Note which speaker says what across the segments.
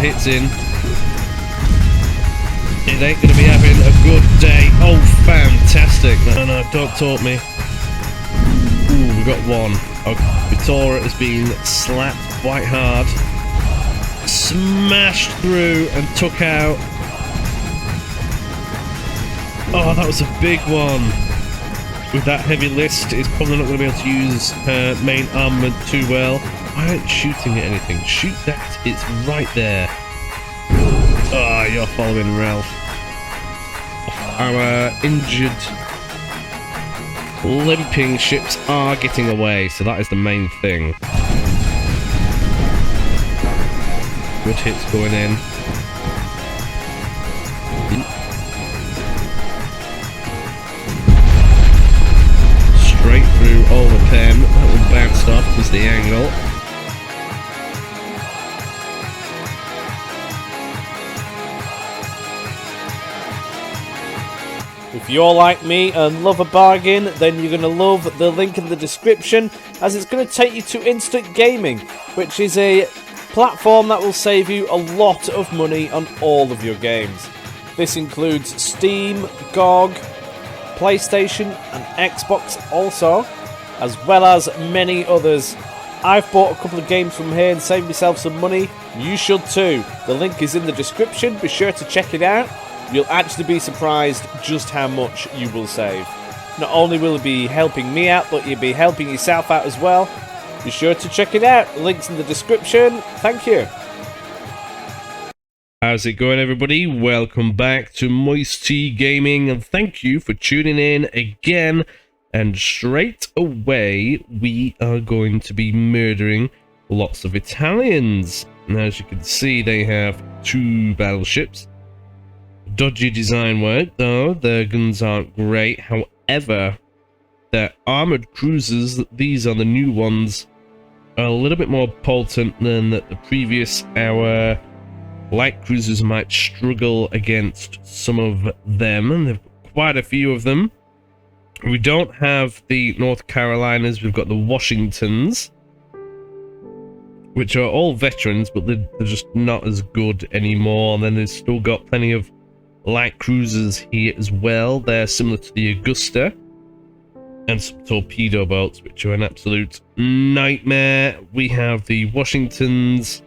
Speaker 1: hits in. It ain't gonna be having a good day. Oh, fantastic. No, don't taunt me. Ooh, we got one. Vitora has been slapped quite hard. Smashed through and took out. Oh, that was a big one. With that heavy list, it's probably not going to be able to use her main armament too well. Why aren't you shooting at anything? Shoot that. It's right there. Oh, you're following Ralph. Our injured, limping ships are getting away, so that is the main thing. Good hits going in. Straight through all of them. That one bounced off was the angle.
Speaker 2: If you're like me and love a bargain, then you're going to love the link in the description, as it's going to take you to Instant Gaming, which is a platform that will save you a lot of money on all of your games. This includes Steam, GOG, PlayStation and Xbox also, as well as many others. I've bought a couple of games from here and saved myself some money. You should too. The link is in the description. Be sure to check it out. You'll actually be surprised just how much you will save. Not only will it be helping me out, but you'll be helping yourself out as well. Be sure to check it out. The link's in the description. Thank you.
Speaker 1: How's it going, everybody? Welcome back to MoisTea Gaming, and thank you for tuning in again. And straight away, we are going to be murdering lots of Italians. And as you can see, they have 2 battleships. Dodgy design work, though. Their guns aren't great. However, their armored cruisers, these are the new ones, are a little bit more potent than the previous. Our light cruisers might struggle against some of them, and they've got quite a few of them. We don't have the North Carolinas, we've got the Washingtons, which are all veterans, but they're just not as good anymore. And then they've still got plenty of light cruisers here as well. They're similar to the Augusta, and some torpedo boats, which are an absolute nightmare. We have the Washingtons,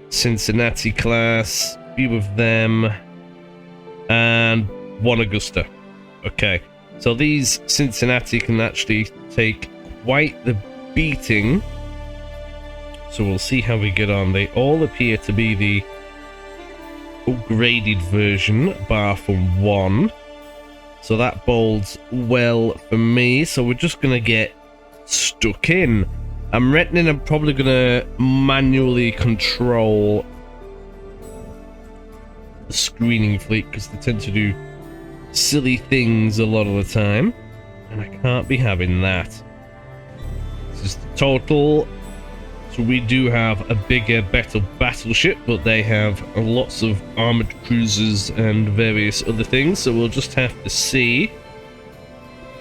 Speaker 1: Cincinnati class, a few of them, and 1 Augusta. Okay, so these Cincinnati can actually take quite the beating, so we'll see how we get on. They all appear to be the upgraded version, bar from 1, so that bodes well for me. So we're just gonna get stuck in. I'm reckoning I'm probably gonna manually control the screening fleet, because they tend to do silly things a lot of the time, and I can't be having that. This is the total. So we do have a bigger, better battleship, but they have lots of armored cruisers and various other things, so we'll just have to see.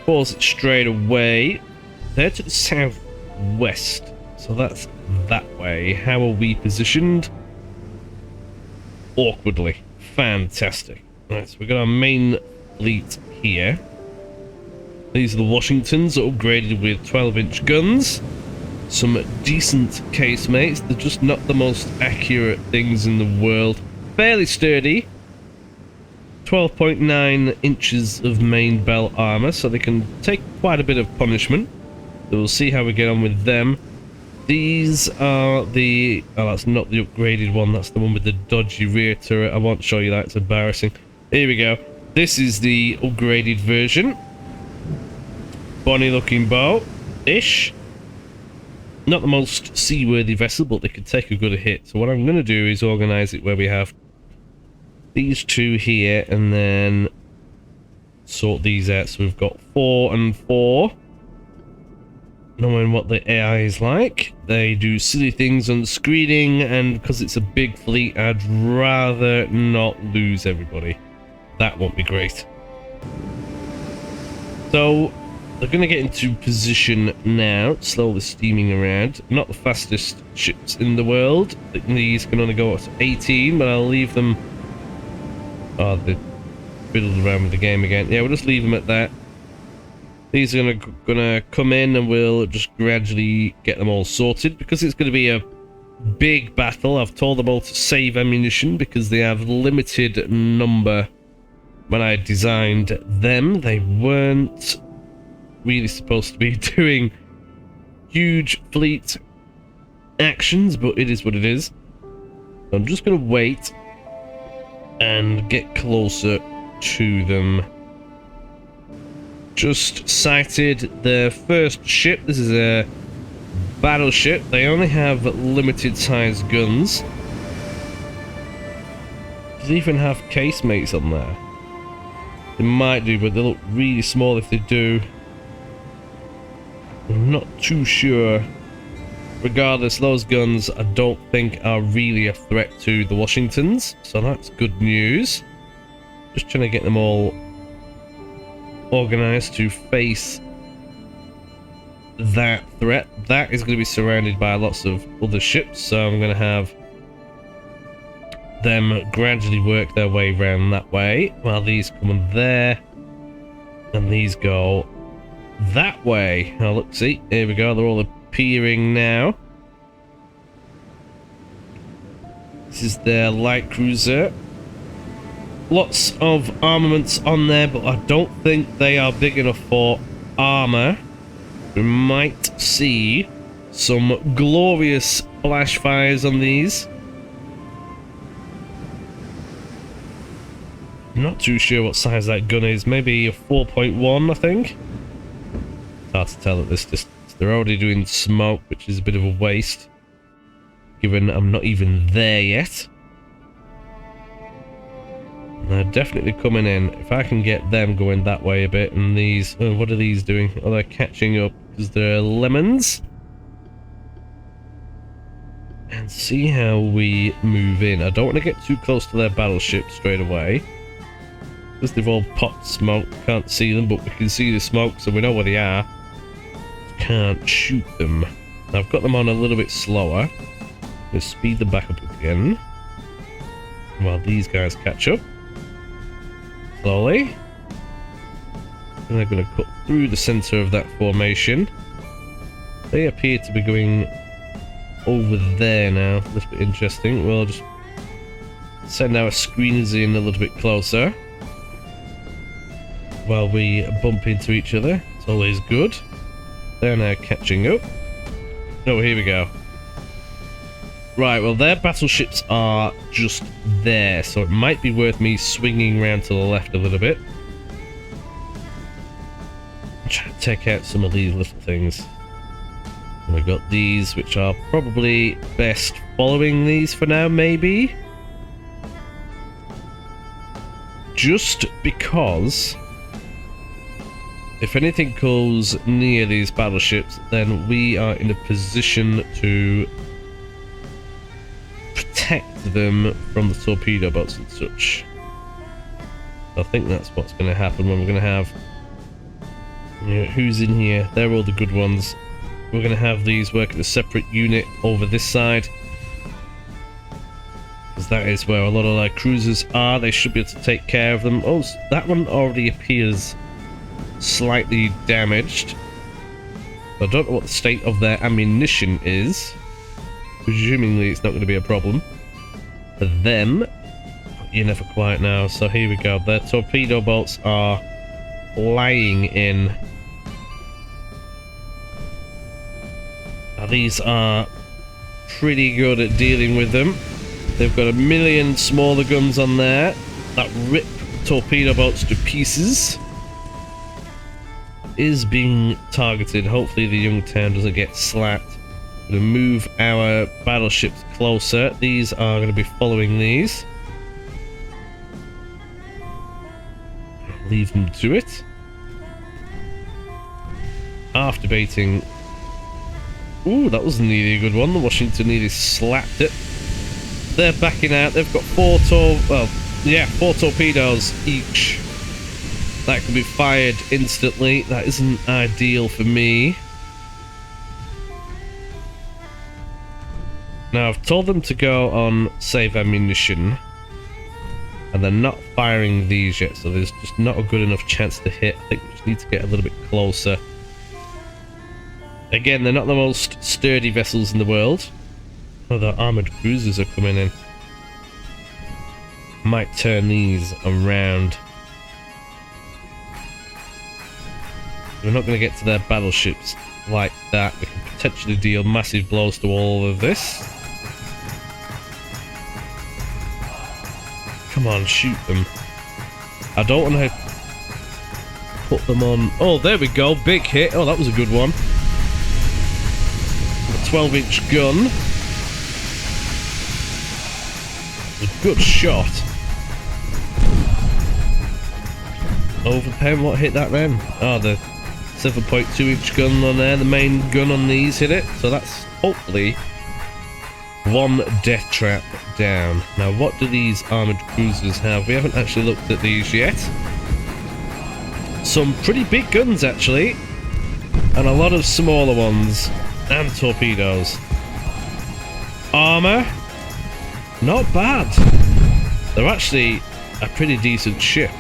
Speaker 1: Pause it straight away. They're to the southwest, so that's that way. How are we positioned? Awkwardly. Fantastic. Right, so we've got our main fleet here. These are the Washingtons, upgraded with 12-inch guns. Some decent casemates. They're just not the most accurate things in the world. Fairly sturdy. 12.9 inches of main belt armor, so they can take quite a bit of punishment. So we'll see how we get on with them. These are the... oh, that's not the upgraded one. That's the one with the dodgy rear turret. I won't show you that. It's embarrassing. Here we go. This is the upgraded version. Bonny looking boat-ish. Not the most seaworthy vessel, but they can take a good hit. So what I'm going to do is organize it where we have these 2 here, and then sort these out. So we've got 4 and 4. Knowing what the AI is like, they do silly things on screening, and because it's a big fleet, I'd rather not lose everybody. That won't be great. So They're going to get into position now, slowly steaming around. Not the fastest ships in the world. These can only go up to 18, but I'll leave them... Oh, they fiddled around with the game again. Yeah, we'll just leave them at that. These are gonna come in, and we'll just gradually get them all sorted, because it's going to be a big battle. I've told them all to save ammunition, because they have limited number. When I designed them, they weren't really supposed to be doing huge fleet actions, but it is what it is. I'm just going to wait and get closer to them. Just sighted their first ship. This is a battleship. They only have limited size guns. Does it even have casemates on there? They might do, but they look really small if they do. I'm not too sure. Regardless, those guns I don't think are really a threat to the Washingtons, so that's good news. Just trying to get them all organized to face that threat. That is going to be surrounded by lots of other ships, so I'm going to have them gradually work their way around that way, while these come on there, and these go that way. Oh, look, see, here we go, they're all appearing now. This is their light cruiser. Lots of armaments on there, but I don't think they are big enough for armor. We might see some glorious flash fires on these. I'm not too sure what size that gun is. Maybe a 4.1, I think. It's hard to tell at this distance. They're already doing smoke, which is a bit of a waste, given I'm not even there yet. They're definitely coming in. If I can get them going that way a bit, and these... Oh, what are these doing? Oh, they're catching up because they're lemons. And see how we move in. I don't want to get too close to their battleship straight away, because they've all popped smoke. Can't see them, but we can see the smoke, so we know where they are. Can't shoot them. I've got them on a little bit slower. Let's speed them back up again while these guys catch up slowly. And they're going to cut through the center of that formation. They appear to be going over there now. That's a bit interesting. We'll just send our screeners in a little bit closer while we bump into each other. It's always good. They're now catching up. Oh, here we go. Right, well, their battleships are just there, so it might be worth me swinging around to the left a little bit. Try to take out some of these little things. And we've got these, which are probably best following these for now, maybe. Just because if anything goes near these battleships, then we are in a position to protect them from the torpedo boats and such. I think that's what's going to happen when we're going to have... who's in here? They're all the good ones. We're going to have these work in a separate unit over this side, because that is where a lot of our cruisers are. They should be able to take care of them. Oh, that one already appears slightly damaged. I don't know what the state of their ammunition is. Presumably it's not going to be a problem for them. You're never quite now. So here we go. Their torpedo bolts are lying in. Now, these are pretty good at dealing with them. They've got a million smaller guns on there that rip torpedo bolts to pieces. Is being targeted. Hopefully the young town doesn't get slapped. We're going to move our battleships closer. These are going to be following these. Leave them to it. After baiting. Ooh, that was nearly a good one. The Washington nearly slapped it. They're backing out. They've got four torpedoes each. That can be fired instantly. That isn't ideal for me. Now, I've told them to go on save ammunition. And they're not firing these yet, so there's just not a good enough chance to hit. I think we just need to get a little bit closer. Again, they're not the most sturdy vessels in the world. Oh, the armoured cruisers are coming in. Might turn these around. We're not going to get to their battleships like that. We can potentially deal massive blows to all of this. Come on, shoot them. I don't want to put them on... Oh, there we go. Big hit. Oh, that was a good one. A 12-inch gun. A good shot. Overpen, what hit that then? Oh, the 7.2-inch gun on there. The main gun on these hit it. So that's hopefully one death trap down. Now, what do these armoured cruisers have? We haven't actually looked at these yet. Some pretty big guns, actually. And a lot of smaller ones. And torpedoes. Armour. Not bad. They're actually a pretty decent ship.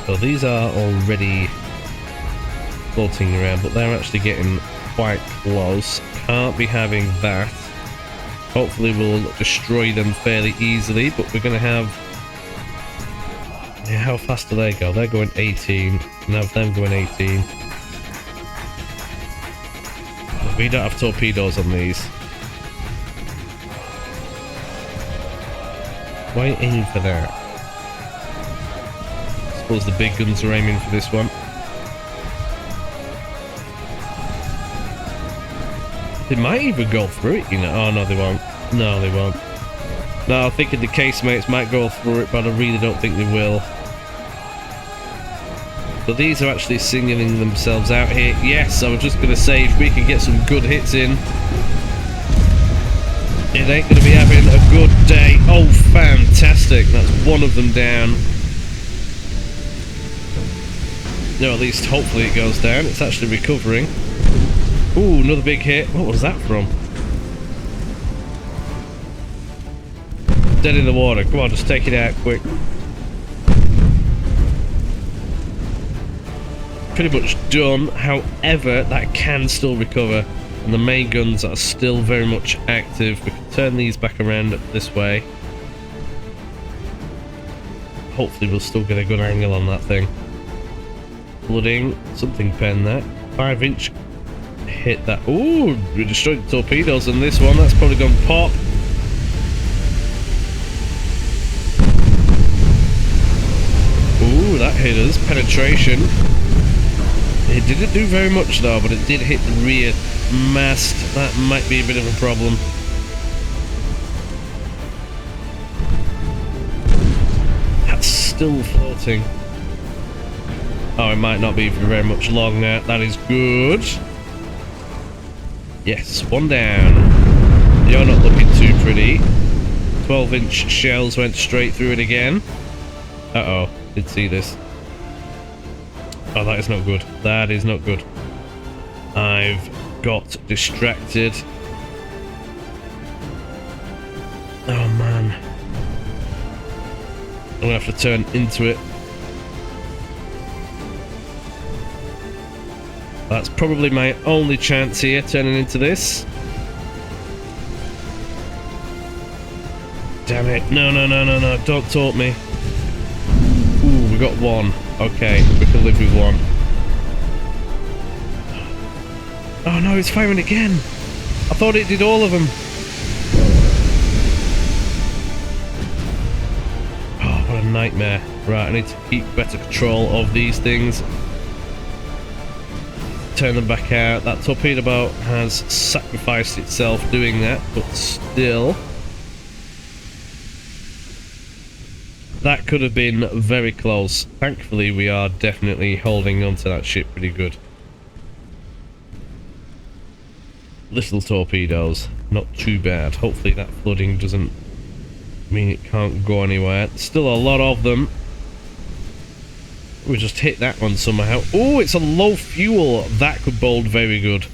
Speaker 1: So these are already floating around, but they're actually getting quite close. Can't be having that. Hopefully we'll destroy them fairly easily, but we're going to have... Yeah, how fast do they go? They're going 18. And have them going 18. But we don't have torpedoes on these. Why aim for that? I suppose the big guns are aiming for this one. They might even go through it, you know. Oh, no, they won't. No, they won't. No, I'm thinking the casemates might go through it, but I really don't think they will. But these are actually singling themselves out here. Yes, I was just going to say, if we can get some good hits in, it ain't going to be having a good day. Oh, fantastic. That's one of them down. No, at least hopefully it goes down. It's actually recovering. Ooh, another big hit. What was that from? Dead in the water. Come on, just take it out quick. Pretty much done. However, that can still recover. And the main guns are still very much active. We can turn these back around this way. Hopefully we'll still get a good angle on that thing. Flooding. Something pen that. 5-inch hit that. Ooh, we destroyed the torpedoes on this one. That's probably gone pop. Ooh, that hit us. Penetration. It didn't do very much though, but it did hit the rear mast. That might be a bit of a problem. That's still floating. Oh, it might not be for very much longer. That is good. Yes, one down. You're not looking too pretty. 12-inch shells went straight through it again. Uh-oh, did see this. Oh, that is not good. That is not good. I've got distracted. Oh, man. I'm going to have to turn into it. That's probably my only chance here, turning into this. Damn it. No, no, no, no, no. Don't taunt me. Ooh, we got one. Okay, we can live with one. Oh no, it's firing again. I thought it did all of them. Oh, what a nightmare. Right, I need to keep better control of these things. Turn them back out. That torpedo boat has sacrificed itself doing that, but still. That could have been very close. Thankfully, we are definitely holding onto that ship pretty good. Little torpedoes. Not too bad. Hopefully that flooding doesn't mean it can't go anywhere. There's still a lot of them. We just hit that one somehow. Oh, it's a low fuel. That could bode very good.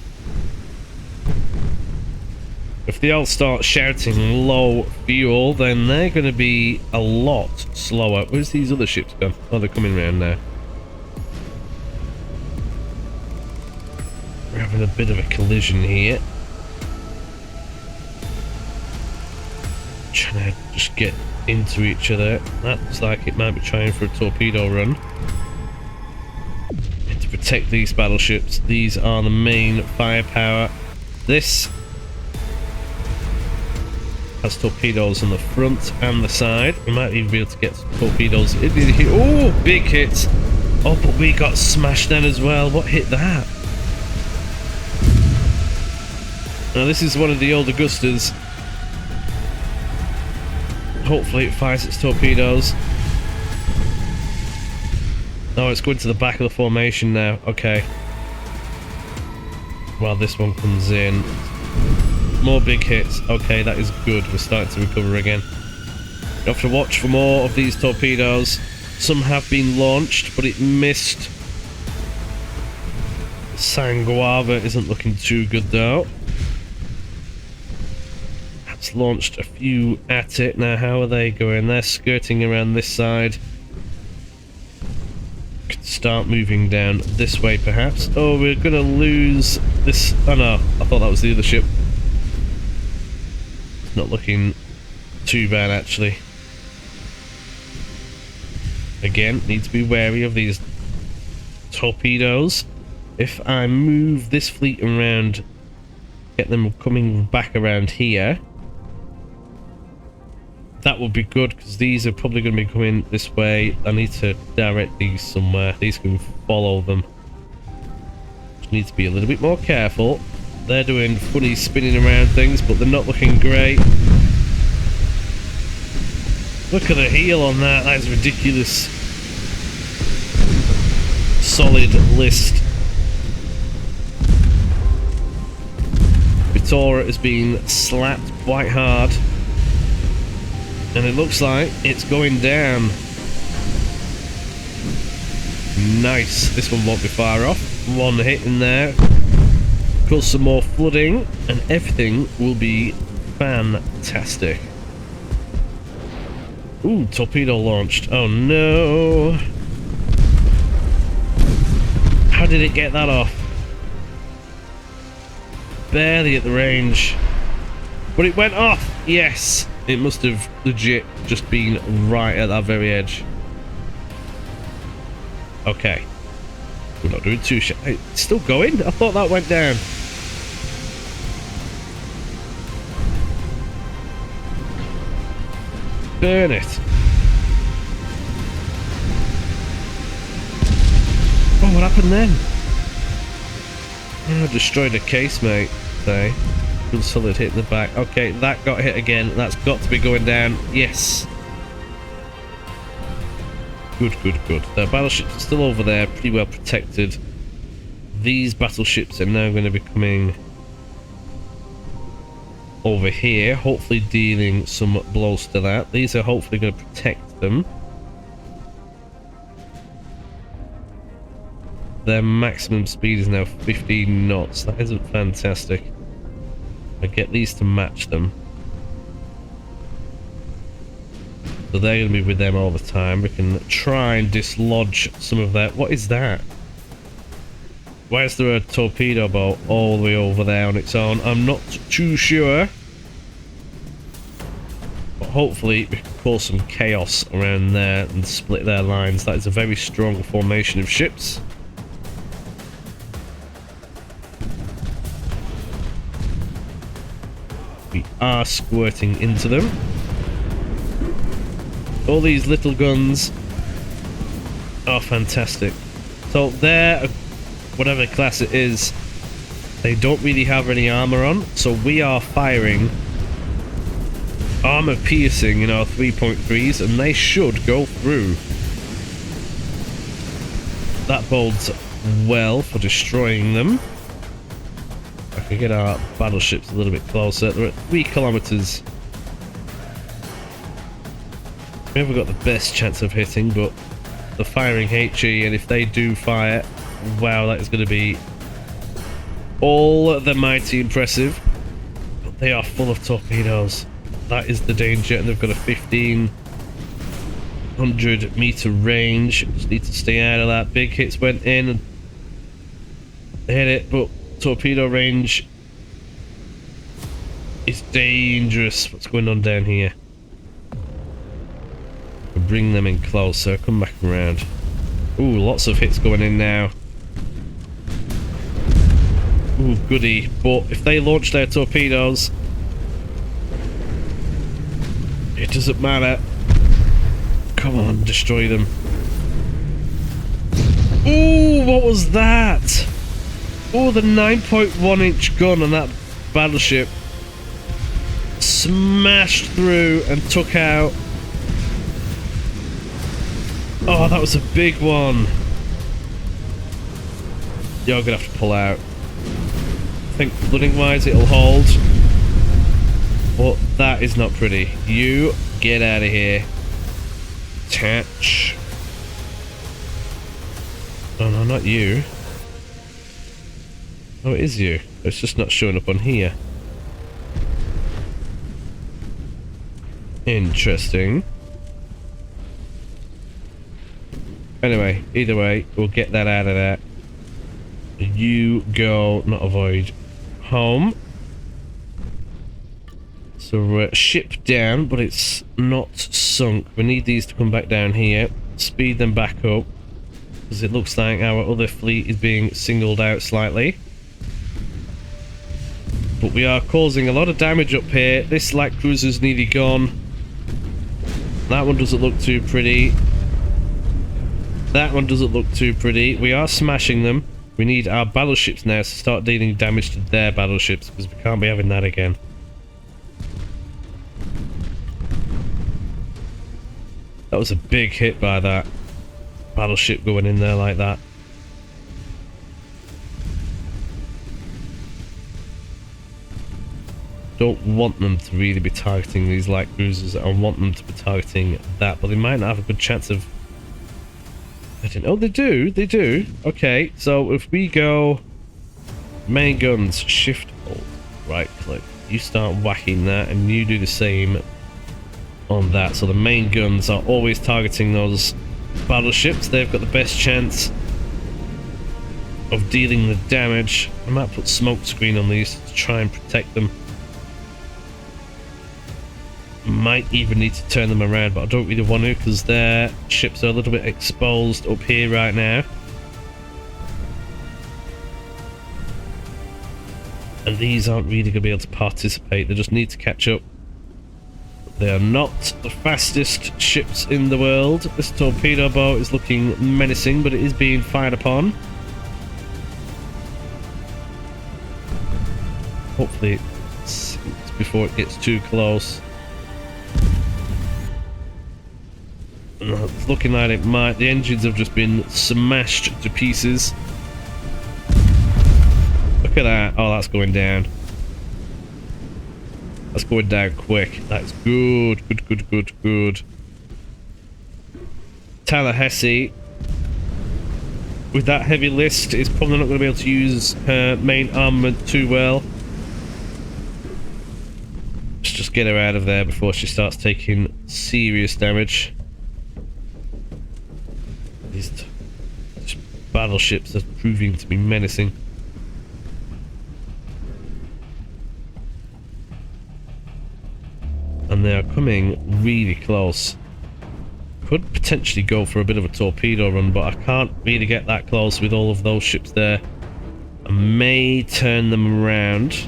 Speaker 1: If they all start shouting low fuel, then they're going to be a lot slower. Where's these other ships gone? Oh, they're coming around now. We're having a bit of a collision here. Trying to just get into each other. That looks like it might be trying for a torpedo run. And to protect these battleships, these are the main firepower. This has torpedoes on the front and the side. We might even be able to get some torpedoes in here. Oh, big hits. Oh, but we got smashed then as well. What hit that? Now this is one of the old Augustas. Hopefully it fires its torpedoes. Oh, it's going to the back of the formation now. Okay. While this one comes in. More big hits. Okay, that is good. We're starting to recover again. You have to watch for more of these torpedoes. Some have been launched, but it missed. Sanguava isn't looking too good though. Launched a few at it. Now how are they going? They're skirting around this side. Could start moving down this way perhaps. Oh, we're gonna lose this. Oh no, I thought that was the other ship. It's not looking too bad actually. Again, need to be wary of these torpedoes. If I move this fleet around, get them coming back around here, that would be good, because these are probably going to be coming this way. I need to direct these somewhere. These can follow them. Just need to be a little bit more careful. They're doing funny spinning around things, but they're not looking great. Look at the heel on that. That is ridiculous. Solid list. Vitora has been slapped quite hard. And it looks like it's going down. Nice. This one won't be far off. One hit in there. Cause some more flooding. And everything will be fantastic. Ooh, torpedo launched. Oh no. How did it get that off? Barely at the range. But it went off. Yes. It must have legit just been right at that very edge. Okay. We're not doing too shy. It's still going? I thought that went down. Burn it. Oh, what happened then? Oh, destroyed a casemate, say. Good solid hit in the back. Okay, that got hit again. That's got to be going down. Yes. Good, good, good. The battleships are still over there, pretty well protected. These battleships are now going to be coming over here, hopefully dealing some blows to that. These are hopefully going to protect them. Their maximum speed is now 15 knots. That isn't fantastic. I get these to match them. So they're going to be with them all the time. We can try and dislodge some of that. What is that? Why is there a torpedo boat all the way over there on its own? I'm not too sure. But hopefully we can cause some chaos around there and split their lines. That is a very strong formation of ships. We are squirting into them. All these little guns are fantastic. So they're, whatever class it is, they don't really have any armor on, so we are firing armor piercing in our 3.3s, and they should go through. That bodes well for destroying them. I can get our battleships a little bit closer. They're at 3 kilometers. We haven't got the best chance of hitting, but the firing HE, and if they do fire, wow, that is going to be all the mighty impressive. But they are full of torpedoes. That is the danger, and they've got a 1500 meter range. Just need to stay out of that. Big hits went in and hit it, but torpedo range is dangerous. What's going on down here? We'll bring them in closer. Come back around. Ooh, lots of hits going in now. Ooh, goody. But if they launch their torpedoes, it doesn't matter. Come on, destroy them. Ooh, what was that? Oh, the 9.1 inch gun on that battleship smashed through and took out. Oh, that was a big one. You're gonna have to pull out. I think flooding wise it'll hold. But that is not pretty. You get out of here. Attach. Oh no, not you. Oh, it is you. It's just not showing up on here. Interesting. Anyway, either way, we'll get that out of there. You go, not avoid, home. So ship down, but it's not sunk. We need these to come back down here. Speed them back up, because it looks like our other fleet is being singled out slightly. But we are causing a lot of damage up here. This light cruiser's nearly gone. That one doesn't look too pretty. That one doesn't look too pretty. We are smashing them. We need our battleships now to start dealing damage to their battleships, because we can't be having that again. That was a big hit by that battleship going in there like that. Don't want them to really be targeting these light cruisers. I want them to be targeting that, but they might not have a good chance of. Oh, they do. They do. Okay, so if we go main guns, shift alt, right click, you start whacking that, and you do the same on that. So the main guns are always targeting those battleships. They've got the best chance of dealing the damage. I might put smoke screen on these to try and protect them. Might even need to turn them around, but I don't really want to, because their ships are a little bit exposed up here right now. And these aren't really going to be able to participate. They just need to catch up. They are not the fastest ships in the world. This torpedo boat is looking menacing, but it is being fired upon. Hopefully it's before it gets too close. It's looking like it might. The engines have just been smashed to pieces. Look at that. Oh, that's going down. That's going down quick. That's good. Good, good, good, good. Tallahassee, with that heavy list, is probably not going to be able to use her main armament too well. Let's just get her out of there before she starts taking serious damage. These battleships are proving to be menacing. And they are coming really close. Could potentially go for a bit of a torpedo run, but I can't really get that close with all of those ships there. I may turn them around.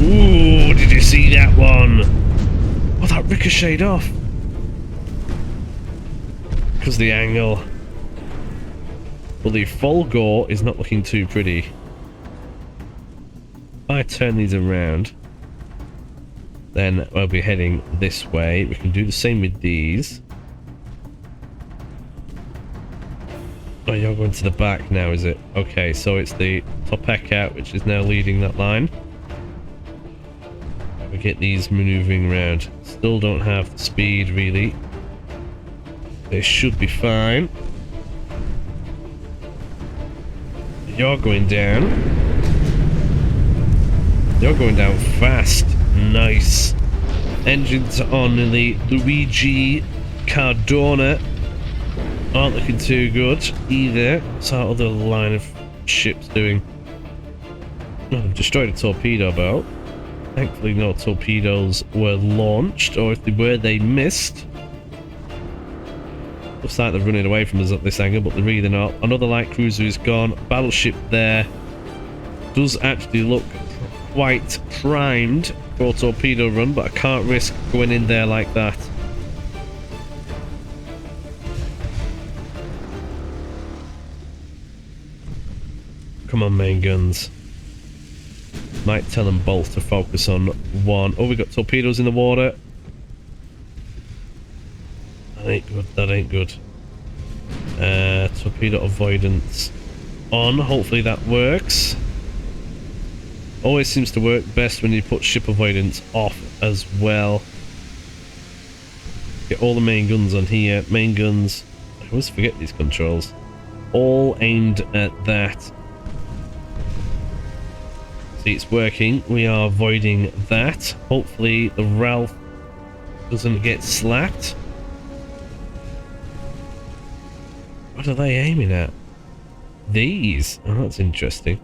Speaker 1: Ooh, did you see that one? Oh, that ricocheted off. Because the angle. Well, the Folgore is not looking too pretty. If I turn these around, then we'll be heading this way. We can do the same with these. Oh, you're going to the back now, is it? Okay, so it's the Topeka which is now leading that line. There we get these maneuvering around. Still don't have the speed, really. They should be fine. You're going down. You're going down fast. Nice. Engines on the Luigi Cardona aren't looking too good either. What's our other line of ships doing? Oh, they've destroyed a torpedo boat. Thankfully no torpedoes were launched, or if they were, they missed. Looks like they're running away from us at this angle, but they're really not. Another light cruiser is gone. Battleship there does actually look quite primed for a torpedo run, but I can't risk going in there like that. Come on, main guns. Might tell them both to focus on one. Oh, we got torpedoes in the water. That ain't good, that ain't good. Torpedo avoidance on. Hopefully that works. Always seems to work best when you put ship avoidance off as well. Get all the main guns on here. Main guns. I always forget these controls. All aimed at that. See, it's working. We are avoiding that. Hopefully the Ralph doesn't get slapped. What are they aiming at? These? Oh, that's interesting.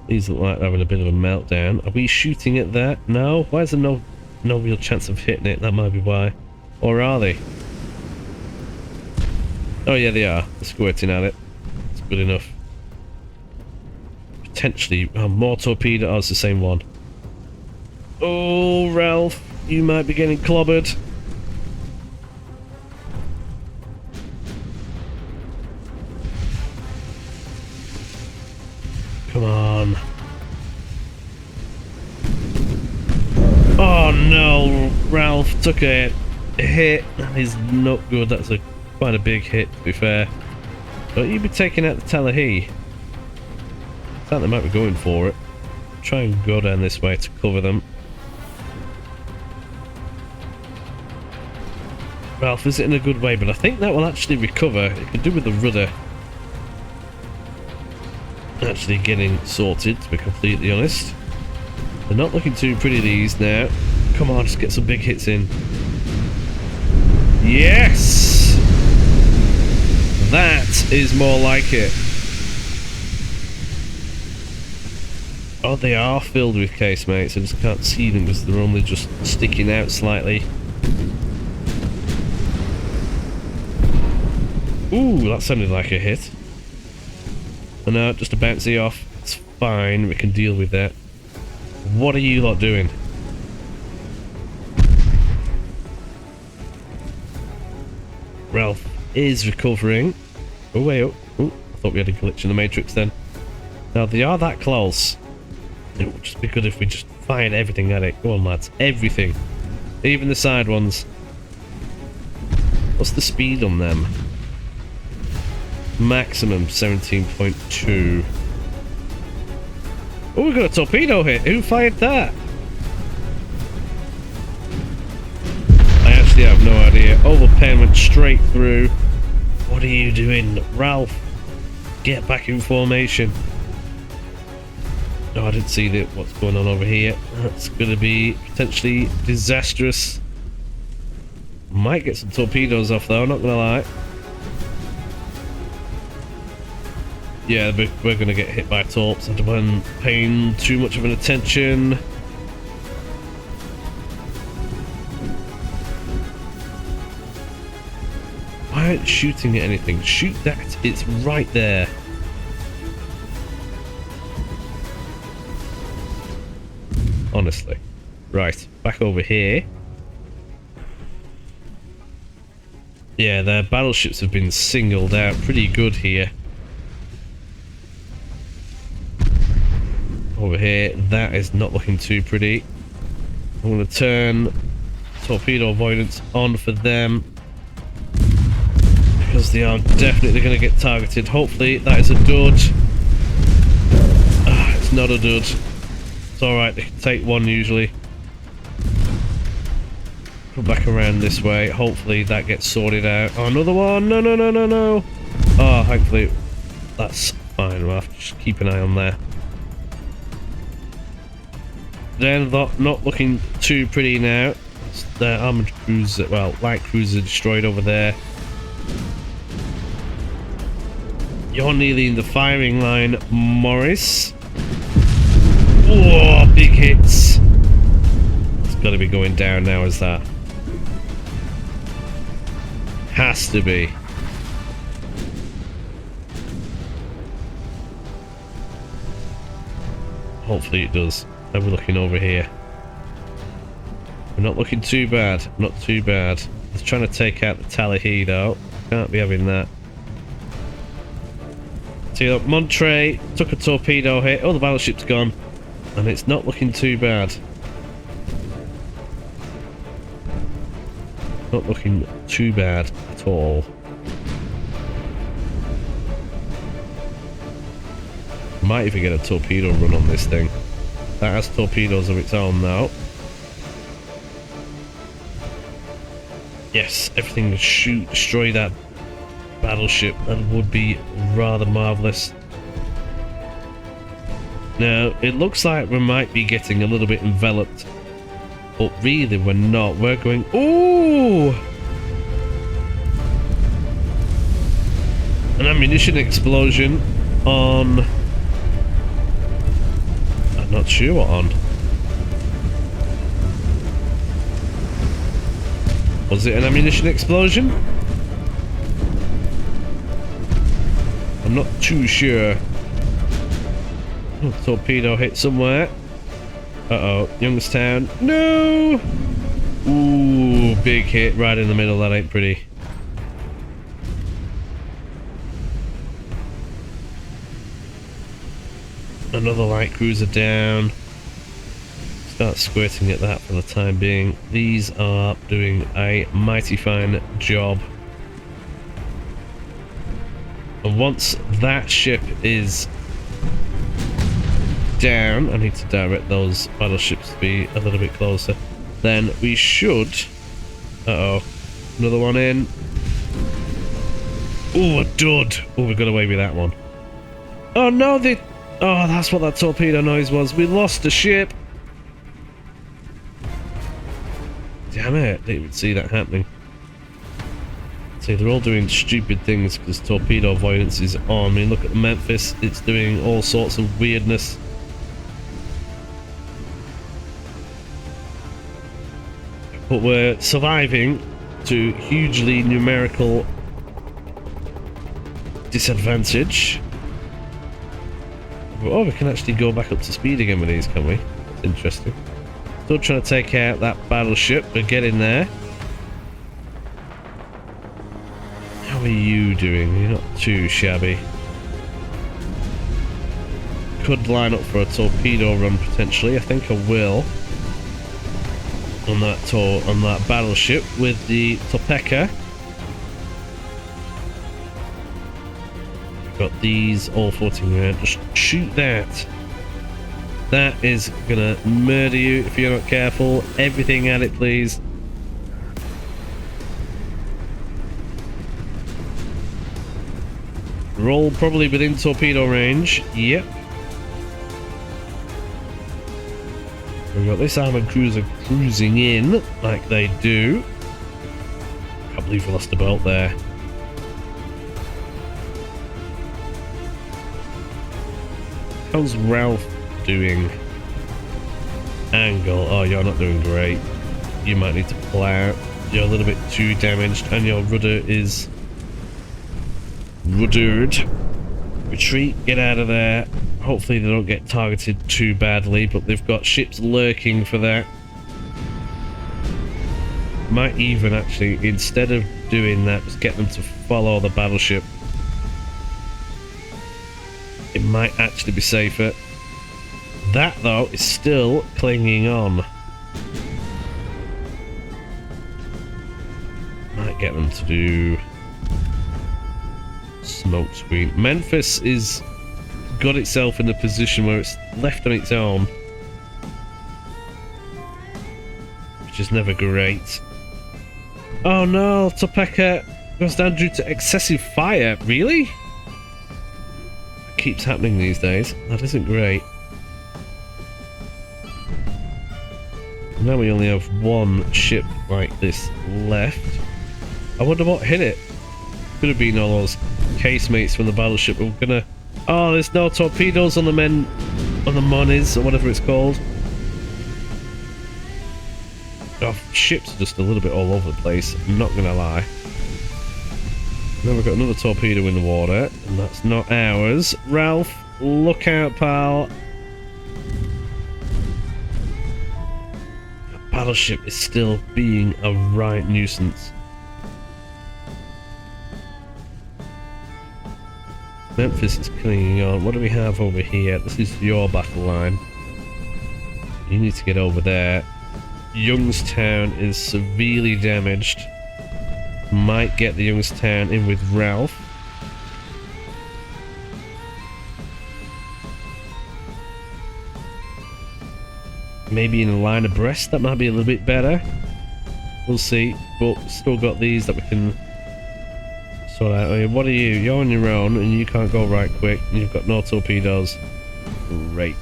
Speaker 1: These look like they're having a bit of a meltdown. Are we shooting at that? No? Why is there no real chance of hitting it? That might be why. Or are they? Oh yeah, they are. They're squirting at it. It's good enough. Potentially more torpedo. Oh, it's the same one. Oh, Ralph, you might be getting clobbered. Come on. Oh no, Ralph took a hit. That is not good. That's quite a big hit, to be fair. Don't you be taking out the Tallahassee. I think they might be going for it. Try and go down this way to cover them. Ralph is it in a good way, but I think that will actually recover. It could do with the rudder actually getting sorted, to be completely honest. They're not looking too pretty, these now. Come on, just get some big hits in. Yes! That is more like it. Oh, they are filled with casemates. I just can't see them because they're only just sticking out slightly. Ooh, that sounded like a hit. Oh no, just a bouncy off. It's fine, we can deal with that. What are you lot doing? Ralph is recovering. Oh wait, oh, I thought we had a glitch in the matrix then. Now they are that close. It would just be good if we just fired everything at it. Go on lads, everything. Even the side ones. What's the speed on them? Maximum 17.2. Oh, we got a torpedo hit. Who fired that? I actually have no idea. Overpen went straight through. What are you doing, Ralph? Get back in formation. Oh, I didn't see what's going on over here. That's going to be potentially disastrous. Might get some torpedoes off though, not going to lie. Yeah, we're going to get hit by torps. I don't paying too much of an attention. Why aren't you shooting at anything? Shoot that. It's right there. Honestly. Right, back over here. Yeah, their battleships have been singled out pretty good here. Over here, that is not looking too pretty. I'm going to turn torpedo avoidance on for them because they are definitely going to get targeted. Hopefully that is a dud. Ah, it's not a dud. It's alright, they can take one usually. Come back around this way. Hopefully that gets sorted out. Oh, another one! No, no, no, no, no! Oh, thankfully that's fine. We'll have to just keep an eye on there. They're not looking too pretty now. The armored cruiser, well, light cruiser destroyed over there. You're nearly in the firing line, Morris. Whoa, big hits. It's got to be going down now, is that? Has to be. Hopefully it does. How are we looking over here? We're not looking too bad. Not too bad. It's trying to take out the Talahid. Can't be having that. See, look, Monterey took a torpedo hit. Oh, the battleship's gone. And it's not looking too bad. Not looking too bad at all. Might even get a torpedo run on this thing. That has torpedoes of its own now. Yes, everything would shoot, destroy that battleship. That would be rather marvellous. Now, it looks like we might be getting a little bit enveloped. But really, we're not. We're going... Ooh! An ammunition explosion on... I'm not sure what on. Was it an ammunition explosion? I'm not too sure. Oh, torpedo hit somewhere. Uh-oh, Youngstown. No! Ooh, big hit right in the middle. That ain't pretty. Another light cruiser down. Start squirting at that for the time being. These are doing a mighty fine job. And once that ship is down, I need to direct those battleships to be a little bit closer. Then we should... Uh-oh. Another one in. Ooh, a dud. Oh, we got away with that one. Oh, no, they... Oh, that's what that torpedo noise was. We lost a ship. Damn it. Didn't even see that happening. See, they're all doing stupid things because torpedo avoidance is on. I mean, look at the Memphis. It's doing all sorts of weirdness. But we're surviving to hugely numerical disadvantage. Oh, we can actually go back up to speed again with these, can we? That's interesting. Still trying to take out that battleship. We're getting there. How are you doing? You're not too shabby. Could line up for a torpedo run potentially. I think I will. On that battleship with the Topeka. Got these all floating around. Just shoot that. That is gonna murder you if you're not careful. Everything at it, please. Roll probably within torpedo range. Yep. We've got this armored cruiser cruising in like they do. Can't believe we lost a boat there. How's Ralph doing? Angle. Oh, you're not doing great. You might need to pull out. You're a little bit too damaged, and your rudder is ruddered. Retreat. Get out of there. Hopefully they don't get targeted too badly, but they've got ships lurking for that. Might even actually, instead of doing that, just get them to follow the battleship. It might actually be safer. That, though, is still clinging on. Might get them to do smoke screen. Memphis is got itself in a position where it's left on its own. which is never great. Oh no, Topeka goes down due to excessive fire. Really? That keeps happening these days. That isn't great. Now we only have one ship like this left. I wonder what hit it. Could have been all those casemates from the battleship. We're gonna... Oh, there's no torpedoes on the men... on the monies, or whatever it's called. Our ships are just a little bit all over the place, I'm not gonna lie. Now we've got another torpedo in the water, and that's not ours. Ralph, look out, pal. That battleship is still being a right nuisance. Memphis is clinging on. What do we have over here? This is your battle line. You need to get over there. Youngstown is severely damaged. Might get the Youngstown in with Ralph. Maybe in a line abreast, that might be a little bit better. We'll see. But still got these that we can sort out. I mean, what are you? You're on your own and you can't go right quick. And you've got no torpedoes. Great.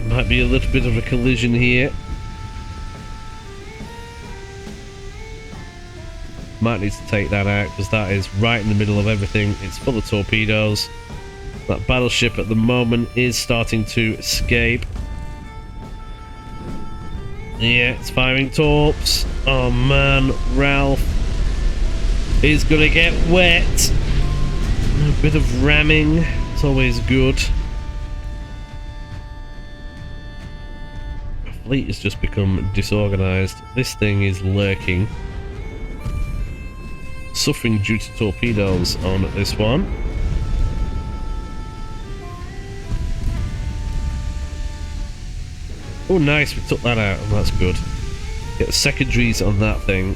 Speaker 1: Might be a little bit of a collision here. Might need to take that out because that is right in the middle of everything. It's full of torpedoes. That battleship at the moment is starting to escape. Yeah, it's firing torps. Oh man, Ralph is gonna get wet. A bit of ramming, it's always good. Our fleet has just become disorganized. This thing is lurking. Suffering due to torpedoes on this one. Oh nice, we took that out, and that's good. Get the secondaries on that thing.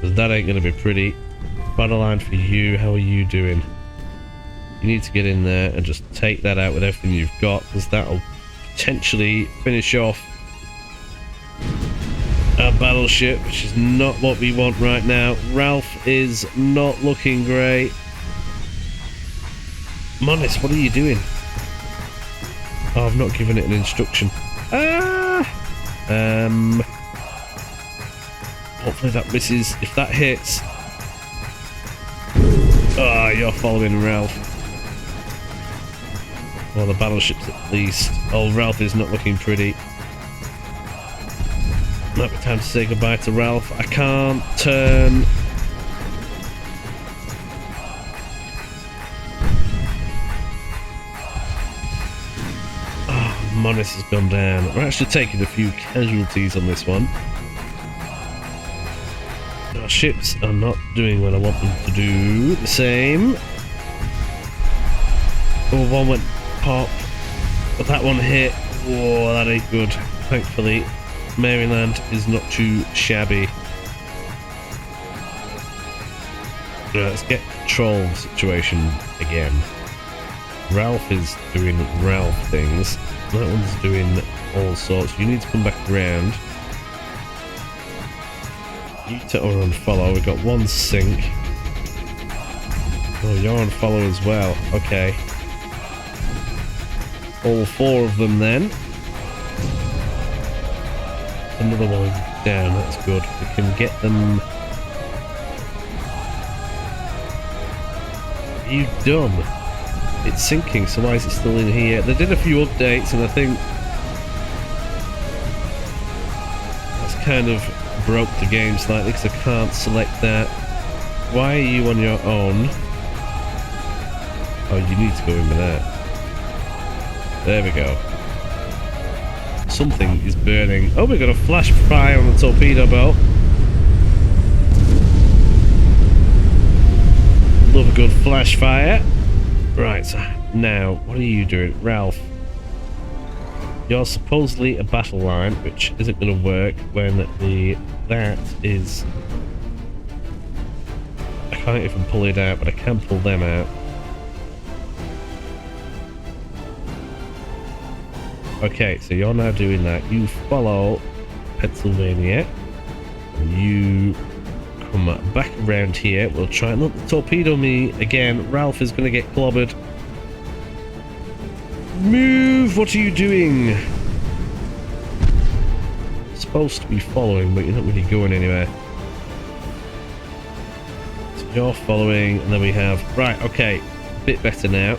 Speaker 1: That ain't gonna be pretty. Battle line for you, how are you doing? You need to get in there and just take that out with everything you've got, because that'll potentially finish off our battleship, which is not what we want right now. Ralph is not looking great. Monis, what are you doing? Oh, I've not given it an instruction. Hopefully that misses. If that hits... Oh, you're following Ralph. Well, the battleships at least. Oh, Ralph is not looking pretty. Might be time to say goodbye to Ralph. I can't turn. Oh, Monis has gone down. We're actually taking a few casualties on this one. Our ships are not doing what I want them to do. The same. Oh, one went pop. But that one hit. Oh, that ain't good. Thankfully, Maryland is not too shabby. Right, let's get control of the situation again. Ralph is doing Ralph things. That one's doing all sorts. You need to come back around. You are on follow. We've got one sink. Oh, you're on follow as well. Okay. All four of them then. Another one down. That's good. We can get them. What are you done? It's sinking, so why is it still in here? They did a few updates, and I think that's kind of broke the game slightly because I can't select that. Why are you on your own? Oh, you need to go in with that. There we go. Something is burning. Oh, we got a flash fire on the torpedo boat. Love a good flash fire. Right, now, what are you doing? Ralph. You're supposedly a battle line, which isn't going to work when that is... I can't even pull it out, but I can pull them out. Okay, so you're now doing that. You follow Pennsylvania. You come back around here. We'll try and not torpedo me again. Ralph is going to get clobbered. Move! What are you doing? Supposed to be following, but you're not really going anywhere. So you're following, and then we have... Right, okay. A bit better now.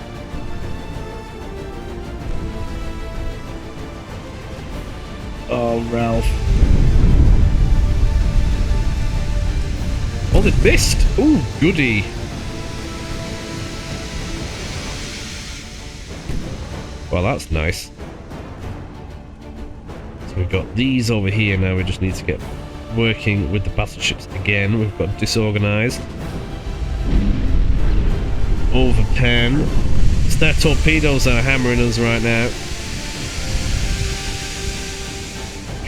Speaker 1: Oh, Ralph. Oh, they missed! Ooh, goody. Well, that's nice. So we've got these over here now. We just need to get working with the battleships again. We've got Disorganized. Overpen. It's their torpedoes that are hammering us right now.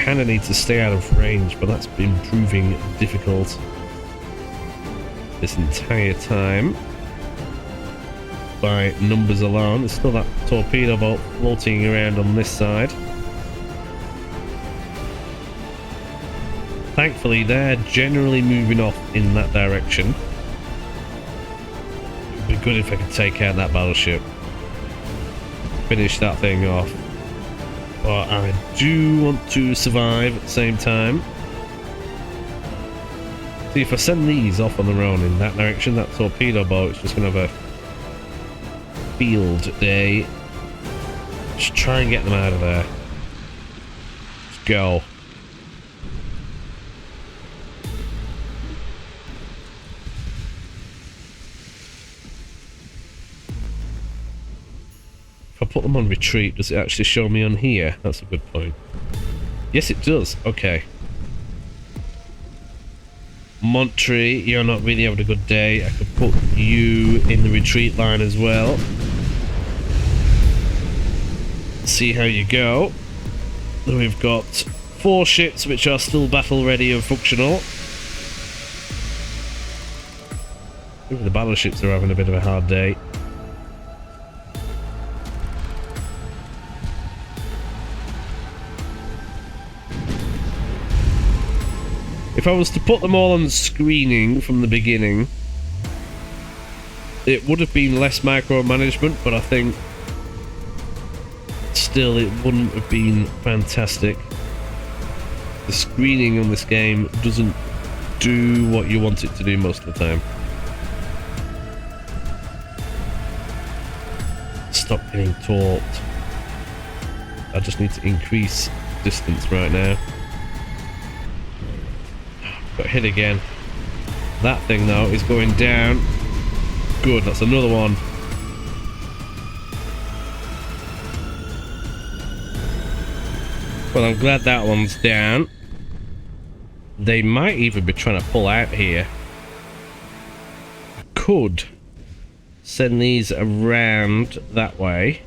Speaker 1: Kinda need to stay out of range, but that's been proving difficult this entire time. By numbers alone. There's still that torpedo boat floating around on this side. Thankfully, they're generally moving off in that direction. It'd be good if I could take out that battleship. Finish that thing off. But I do want to survive at the same time. See, if I send these off on their own in that direction, that torpedo boat is just going to have a field day. Just try and get them out of there. Let's go. If I put them on retreat, does it actually show me on here? That's a good point. Yes, it does. Okay. MoisTea, you're not really having a good day. I could put you in the retreat line as well. See how you go. Then we've got 4 ships which are still battle ready and functional. Even the battleships are having a bit of a hard day. If I was to put them all on screening from the beginning, it would have been less micromanagement, but I think still it wouldn't have been fantastic. The screening on this game doesn't do what you want it to do most of the time. Stop getting torqued. I just need to increase distance right now. Got hit again. That thing though is going down. Good, that's another one. Well, I'm glad that one's down. They might even be trying to pull out here. I could send these around that way.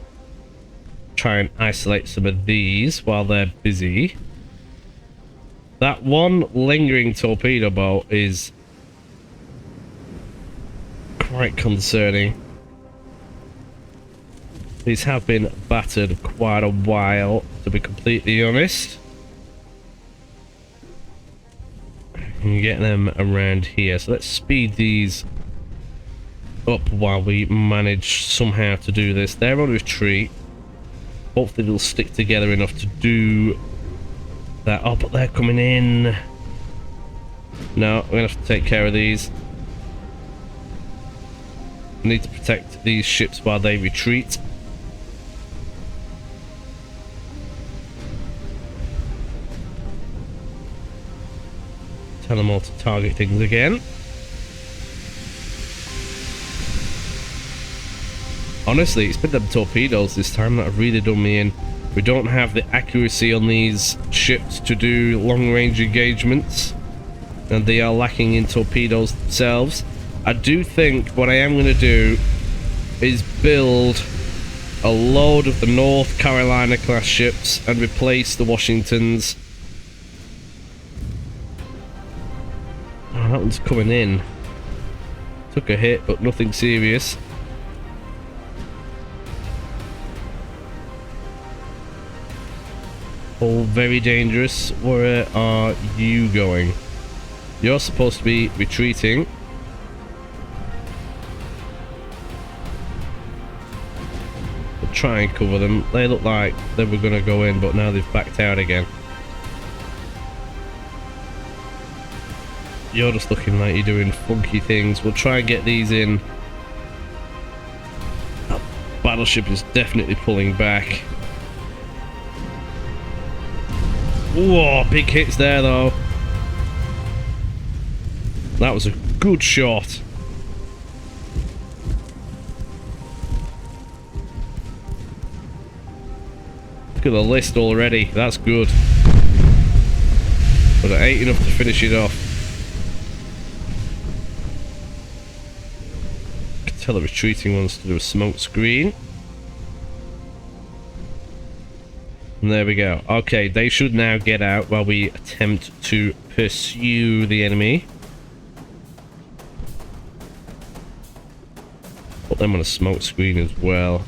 Speaker 1: Try and isolate some of these while they're busy. That one lingering torpedo boat is quite concerning. These have been battered quite a while, to be completely honest. And get them around here. So let's speed these up while we manage somehow to do this. They're on retreat. Hopefully they'll stick together enough to do that. Oh, but they're coming in. No, we're gonna have to take care of these. I need to protect these ships while they retreat. Tell them all to target things again. Honestly, it's been them torpedoes this time that have really done me in. We don't have the accuracy on these ships to do long-range engagements, and they are lacking in torpedoes themselves. I do think what I am going to do is build a load of the North Carolina class ships and replace the Washingtons. Oh, that one's coming in. Took a hit, but nothing serious. All very dangerous. Where are you going? You're supposed to be retreating. We'll try and cover them. They look like they were going to go in, but now they've backed out again. You're just looking like you're doing funky things. We'll try and get these in. That battleship is definitely pulling back. Whoa, big hits there though. That was a good shot. Look at the list already. That's good. But it ain't enough to finish it off. Tell the retreating ones to do a smoke screen. And there we go. Okay, they should now get out while we attempt to pursue the enemy. Put them on a smoke screen as well.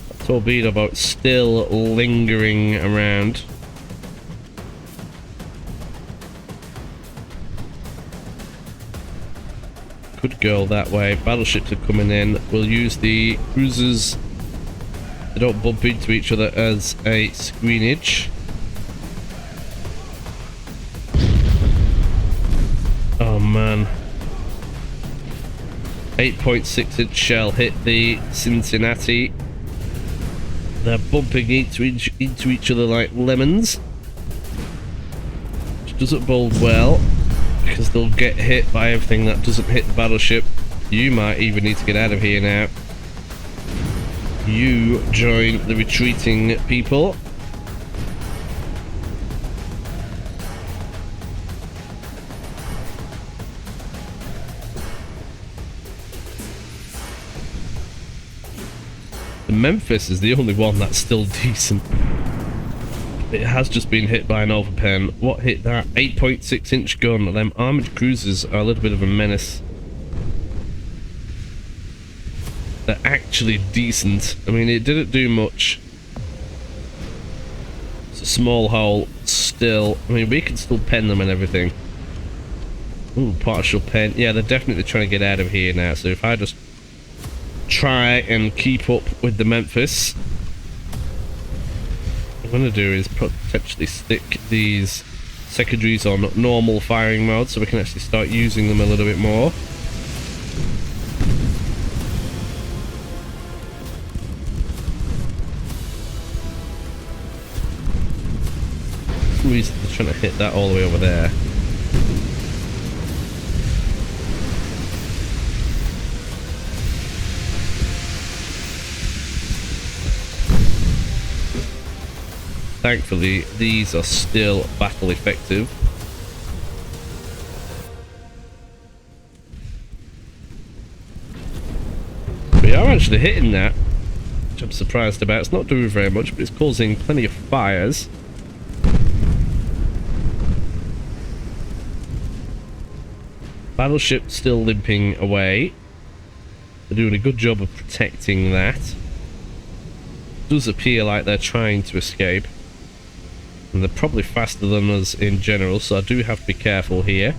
Speaker 1: That torpedo boat still lingering around. Could go that way. Battleships are coming in. We'll use the cruisers. They don't bump into each other as a screenage. Oh man. 8.6-inch shell hit the Cincinnati. They're bumping into each other like lemons. Which doesn't bode well, because they'll get hit by everything that doesn't hit the battleship. You might even need to get out of here now. You join the retreating people. The Memphis is the only one that's still decent. It has just been hit by an overpen. What hit that? 8.6-inch gun. Them armoured cruisers are a little bit of a menace. They're actually decent. I mean, it didn't do much. It's a small hole still. I mean, we can still pen them and everything. Ooh, partial pen. Yeah, they're definitely trying to get out of here now. So if I just try and keep up with the Memphis, what I'm going to do is potentially stick these secondaries on normal firing mode so we can actually start using them a little bit more. For some reason they're trying to hit that all the way over there. Thankfully, these are still battle effective. We are actually hitting that, which I'm surprised about. It's not doing very much, but it's causing plenty of fires. Battleship still limping away. They're doing a good job of protecting that. It does appear like they're trying to escape. And they're probably faster than us in general, so I do have to be careful here.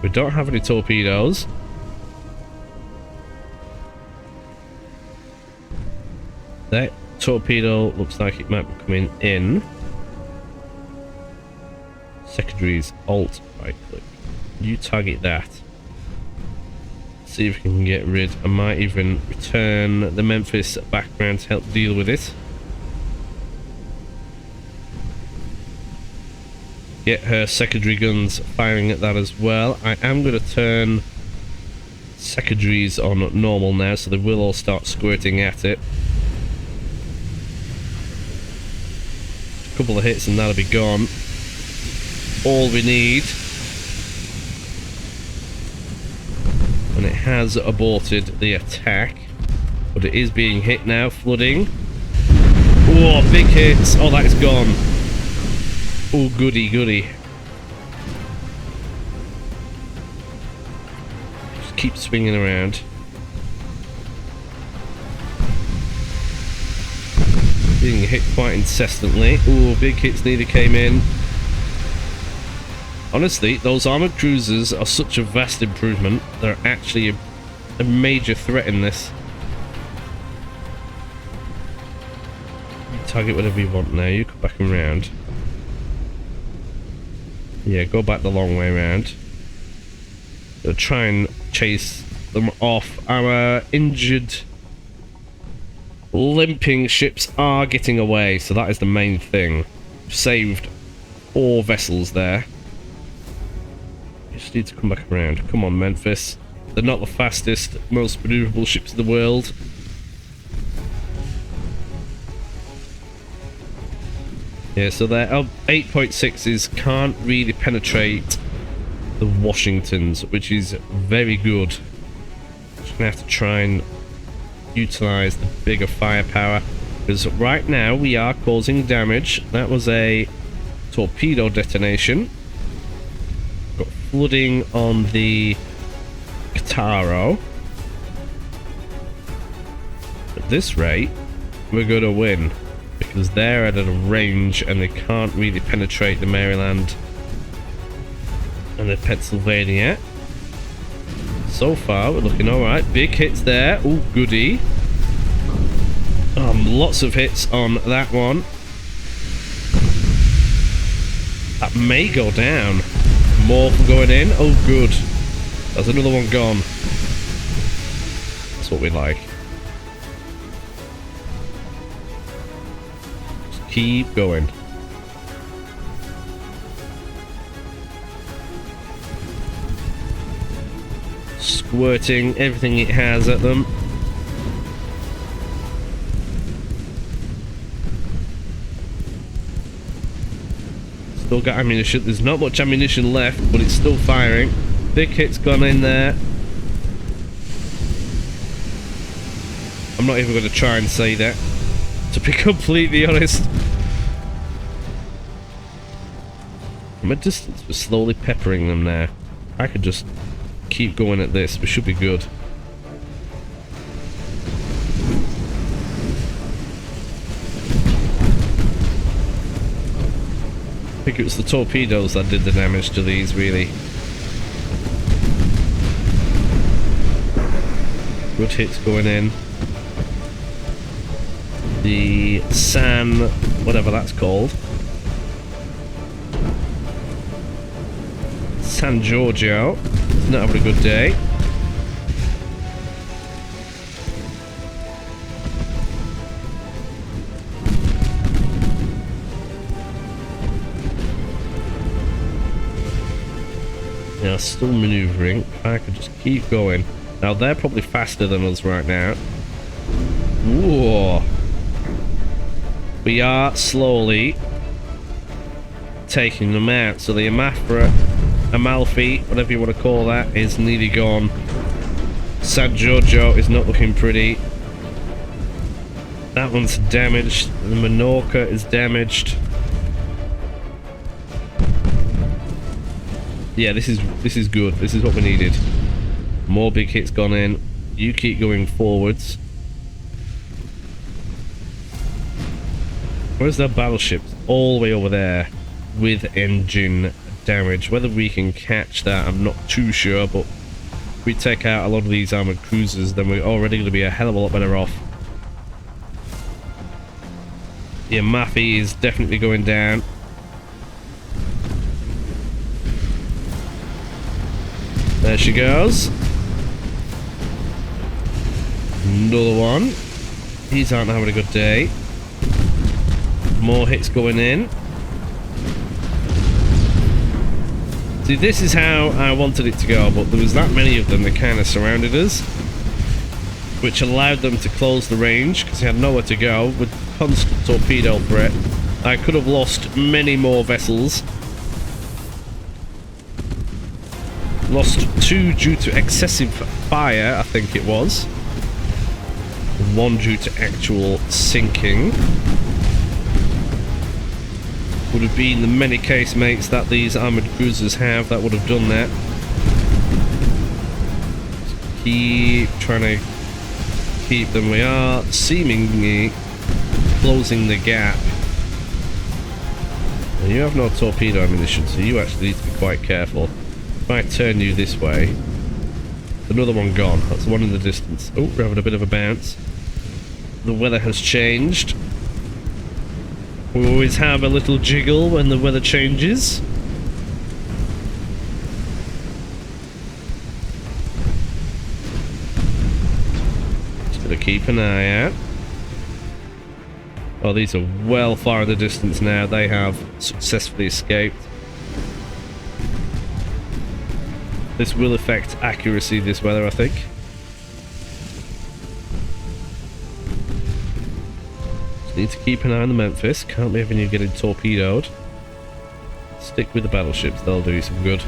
Speaker 1: We don't have any torpedoes. That torpedo looks like it might be coming in. Secondaries, alt, right click. You target that. See if we can get rid. I might even return the Memphis background to help deal with it. Get her secondary guns firing at that as well. I am going to turn secondaries on normal now, so they will all start squirting at it. A couple of hits and that'll be gone. All we need. And it has aborted the attack, but it is being hit now, flooding. Oh, big hits. Oh, that is gone. Oh, goody, goody. Just keep swinging around. being hit quite incessantly. Ooh, big hits nearly came in. Honestly, those armoured cruisers are such a vast improvement. They're actually a major threat in this. You target whatever you want now. You come back around. Yeah, go back the long way around. They'll try and chase them off. Our injured, limping ships are getting away, so that is the main thing. Saved 4 vessels there. Just need to come back around. Come on, Memphis. They're not the fastest, most maneuverable ships in the world. Yeah, so their 8.6s can't really penetrate the Washingtons, which is very good. Just gonna have to try and utilize the bigger firepower, because right now we are causing damage. That was a torpedo detonation. Got flooding on the Kataro. At this rate, we're gonna win, because they're at a range and they can't really penetrate the Maryland and the Pennsylvania. So far, we're looking alright. Big hits there. Oh, goody. Lots of hits on that one. That may go down. More going in. Oh, good. There's another one gone. That's what we like. Just keep going. Squirting everything it has at them. Still got ammunition. There's not much ammunition left, but it's still firing. Big hit's gone in there. I'm not even going to try and say that, to be completely honest. From a distance, we're slowly peppering them now. I could just keep going at this. We should be good. I think it was the torpedoes that did the damage to these, really. Good hits going in. The San, whatever that's called. San Giorgio. It's not having a good day. Now, still maneuvering. If I could just keep going. Now, they're probably faster than us right now. Whoa. We are slowly taking them out. So the Amalfi, whatever you want to call that, is nearly gone. San Giorgio is not looking pretty. That one's damaged. The Minorca is damaged. Yeah, this is good. This is what we needed. More big hits gone in. You keep going forwards. Where's their battleships? All the way over there with engine damage. Whether we can catch that, I'm not too sure, but if we take out a lot of these armoured cruisers, then we're already going to be a hell of a lot better off. Yeah, Maffei is definitely going down. There she goes. Another one. These aren't having a good day. More hits going in. See, this is how I wanted it to go, but there was that many of them that kind of surrounded us, which allowed them to close the range because they had nowhere to go with constant torpedo threat. I could have lost many more vessels. Lost 2 due to excessive fire, I think it was. 1 due to actual sinking. Would have been the many casemates that these armoured cruisers have that would have done that. Just keep trying to keep them. We are seemingly closing the gap. Now, you have no torpedo ammunition, so you actually need to be quite careful. If I turn you this way, another one gone. That's the one in the distance. Oh, we're having a bit of a bounce. The weather has changed. We always have a little jiggle when the weather changes. Just gotta keep an eye out. Oh, these are well far in the distance now. They have successfully escaped. This will affect accuracy, this weather, I think. Just need to keep an eye on the Memphis. Can't be having you getting torpedoed. Stick with the battleships, they'll do you some good.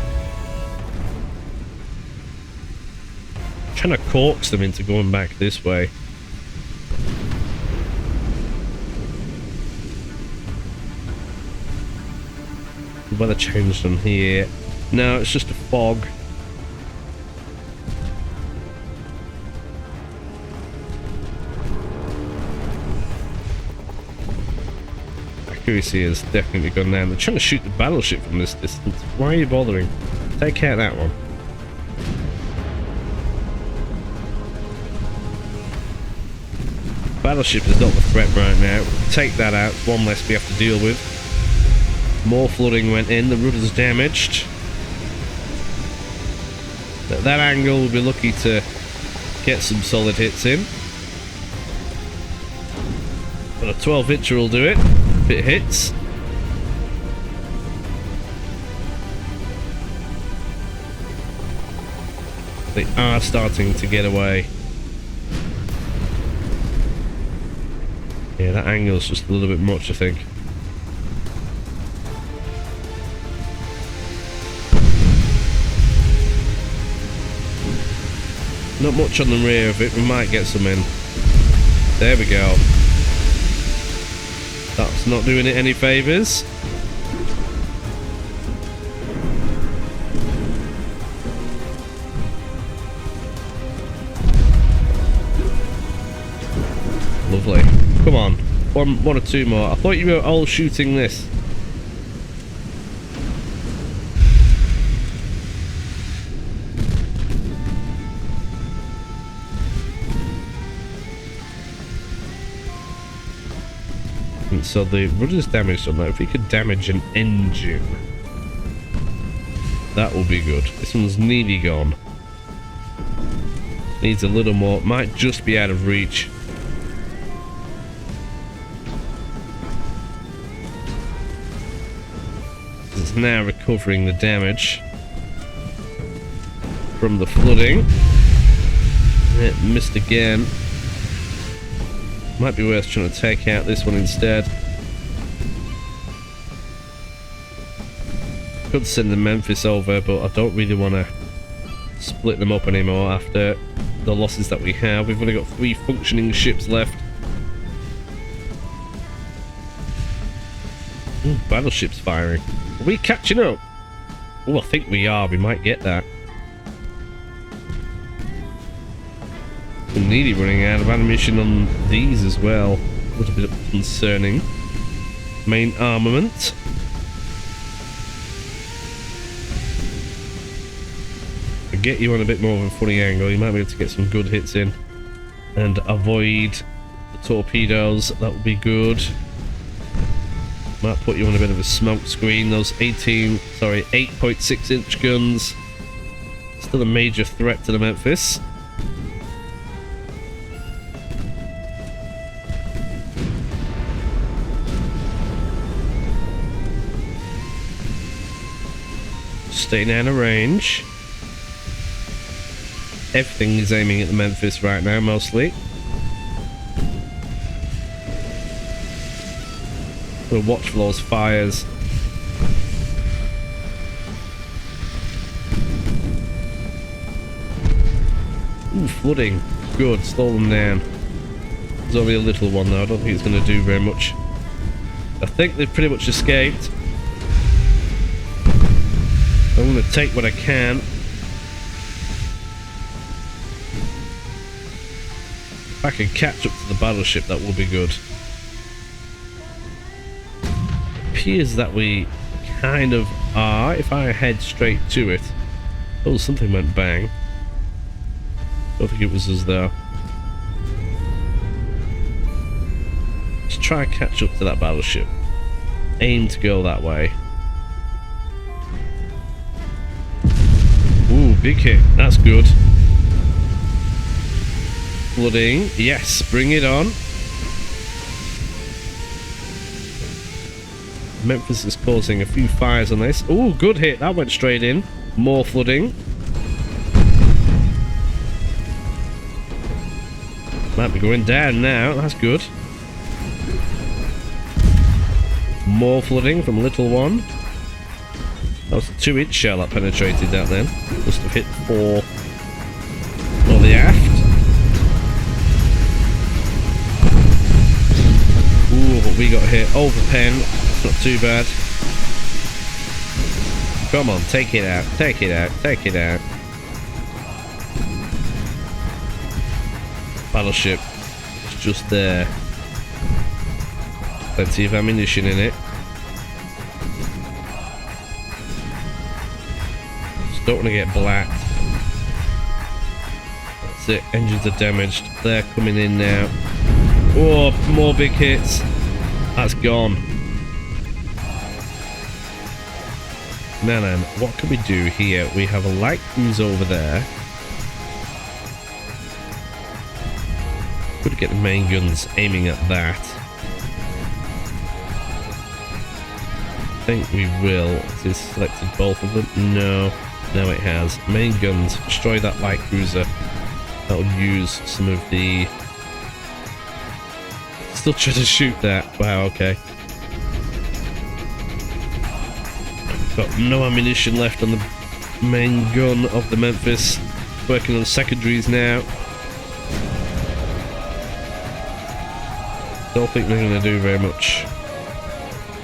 Speaker 1: I'm trying to coax them into going back this way. The weather changed on here. No, it's just a fog. Accuracy has definitely gone down. They're trying to shoot the battleship from this distance. Why are you bothering? Take out that one. Battleship is not the threat right now. Take that out. One less we have to deal with. More flooding went in. The rudder's damaged. At that angle, we'll be lucky to get some solid hits in. But a 12 hitcher will do it. If it hits. They are starting to get away. Yeah, that angle's just a little bit much, I think. Not much on the rear of it, we might get some in. There we go. That's not doing it any favours. Lovely. Come on. One or two more. I thought you were all shooting this. And so the rudder's damaged on that. If we could damage an engine, that will be good. This one's nearly gone. Needs a little more. Might just be out of reach. It's now recovering the damage from the flooding. It missed again. Might be worth trying to take out this one instead. Could send the Memphis over, but I don't really want to split them up anymore after the losses that we have. We've only got 3 functioning ships left. Ooh, battleships firing. Are we catching up? Oh, I think we are. We might get that. We're nearly running out of ammunition on these as well. A little bit concerning. Main armament. To get you on a bit more of a funny angle, you might be able to get some good hits in and avoid the torpedoes. That would be good. Might put you on a bit of a smoke screen. Those 8.6 inch guns. Still a major threat to the Memphis. Staying out of range. Everything is aiming at the Memphis right now, mostly. We'll watch for those fires. Ooh, flooding. Good, slow them down. There's only a little one though, I don't think it's going to do very much. I think they've pretty much escaped. I'm going to take what I can. If I can catch up to the battleship, that will be good. appears that we kind of are. If I head straight to it... Oh, something went bang. Don't think it was us though. Let's try and catch up to that battleship. Aim to go that way. Ooh, big hit. That's good. Flooding. Yes, bring it on. Memphis is causing a few fires on this. Ooh, good hit. That went straight in. More flooding. Might be going down now. That's good. More flooding from little one. That was a 2-inch shell that penetrated that then. Must have hit 4 or the aft. Ooh, but we got hit over pen. Not too bad. Come on, take it out, take it out, take it out. Battleship. It's just there. Plenty of ammunition in it. Just don't want to get blacked. That's it, engines are damaged. They're coming in now. Oh, more big hits. That's gone. Now then, what can we do here? We have a light cruise over there. Could get the main guns aiming at that. I think we will. Has it selected both of them? No. No, it has. Main guns. Destroy that light cruiser. That'll use some of the... Still trying to shoot that. Wow, okay. Got no ammunition left on the main gun of the Memphis. Working on secondaries now. Don't think they're going to do very much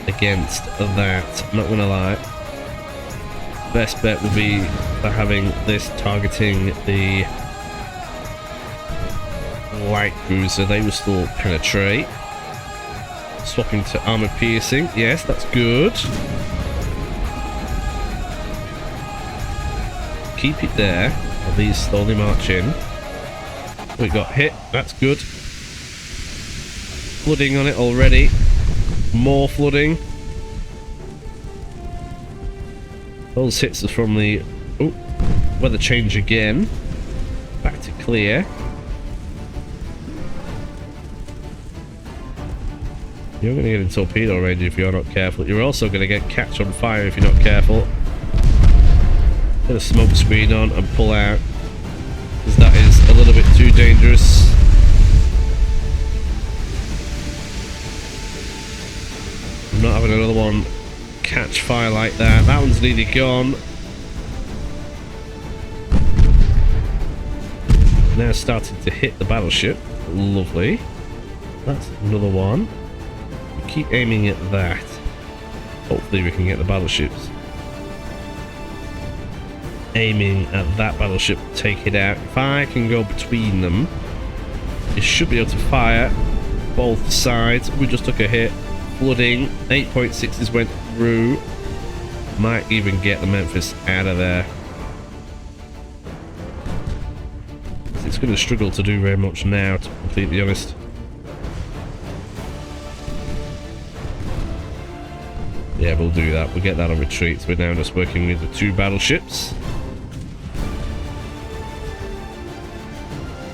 Speaker 1: against that, not going to lie. Best bet will be for having this targeting the light cruiser. They will still penetrate. Swapping to armor piercing. Yes, that's good. Keep it there. While these slowly march in. We got hit. That's good. Flooding on it already. More flooding. Those hits are from the... Oh, weather change again. Back to clear. You're going to get in torpedo range if you're not careful. You're also going to get catch on fire if you're not careful. Get a smoke screen on and pull out, because that is a little bit too dangerous. I'm not having another one catch fire like that. That one's nearly gone. Now starting to hit the battleship. Lovely. That's another one. We keep aiming at that. Hopefully we can get the battleships. Aiming at that battleship, take it out. If I can go between them, it should be able to fire both sides. We just took a hit. Flooding. 8.6s went through. Might even get the Memphis out of there. It's going to struggle to do very much now, to be completely honest. Yeah, we'll do that. We'll get that on retreat. So we're now just working with the 2 battleships.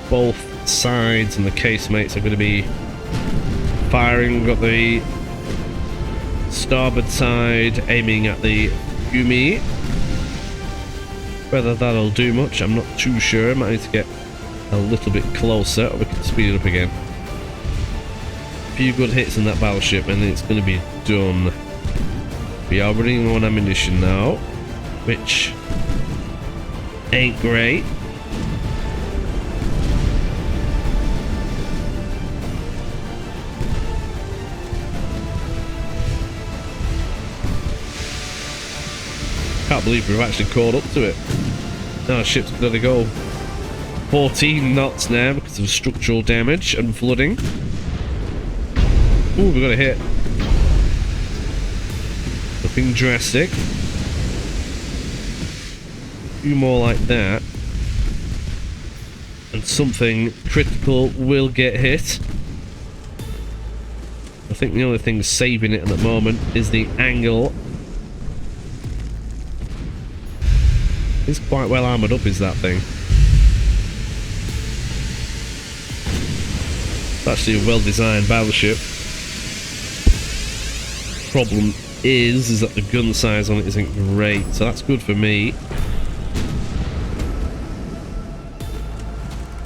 Speaker 1: Both sides and the casemates are going to be firing. We've got the starboard side aiming at the Yumi. Whether that'll do much, I'm not too sure. Might need to get a little bit closer, or we can speed it up again. A few good hits in that battleship and it's going to be done. We are running on ammunition now, which ain't great. Can't believe we've actually caught up to it. Our ship's going to go 14 knots now because of structural damage and flooding. Ooh, we got a hit. Nothing drastic. A few more like that. And something critical will get hit. I think the only thing saving it at the moment is the angle. It's quite well armoured up, is that thing. It's actually a well-designed battleship. Problem is that the gun size on it isn't great, so that's good for me.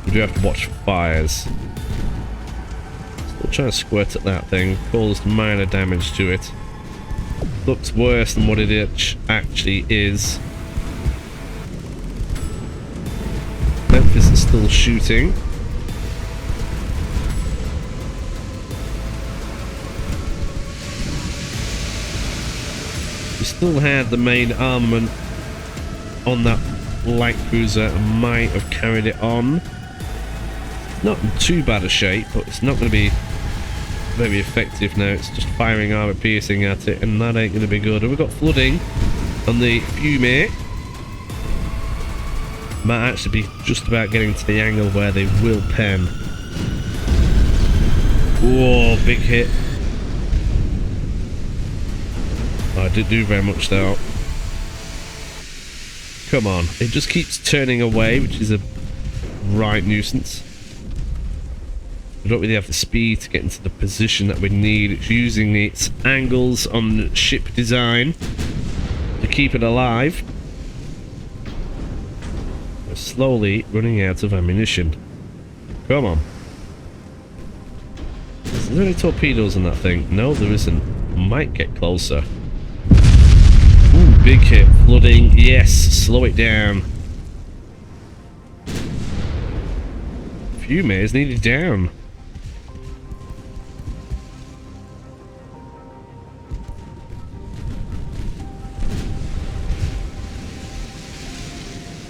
Speaker 1: We do have to watch for fires. Still trying to squirt at that thing. Caused minor damage to it. Looks worse than what it actually is. Memphis is still shooting. We still had the main armament on that light cruiser and might have carried it on. Not in too bad a shape, but it's not going to be very effective now. It's just firing armor piercing at it, and that ain't going to be good. And we've got flooding on the Fume. Might actually be just about getting to the angle where they will pen. Whoa, big hit. I didn't do very much though. Come on, it just keeps turning away, which is a right nuisance. We don't really have the speed to get into the position that we need. It's using its angles on ship design to keep it alive. We're slowly running out of ammunition. Come on. Is there any torpedoes on that thing? No, there isn't. Might get closer. Ooh, big hit. Flooding. Yes, slow it down. Fume is nearly down.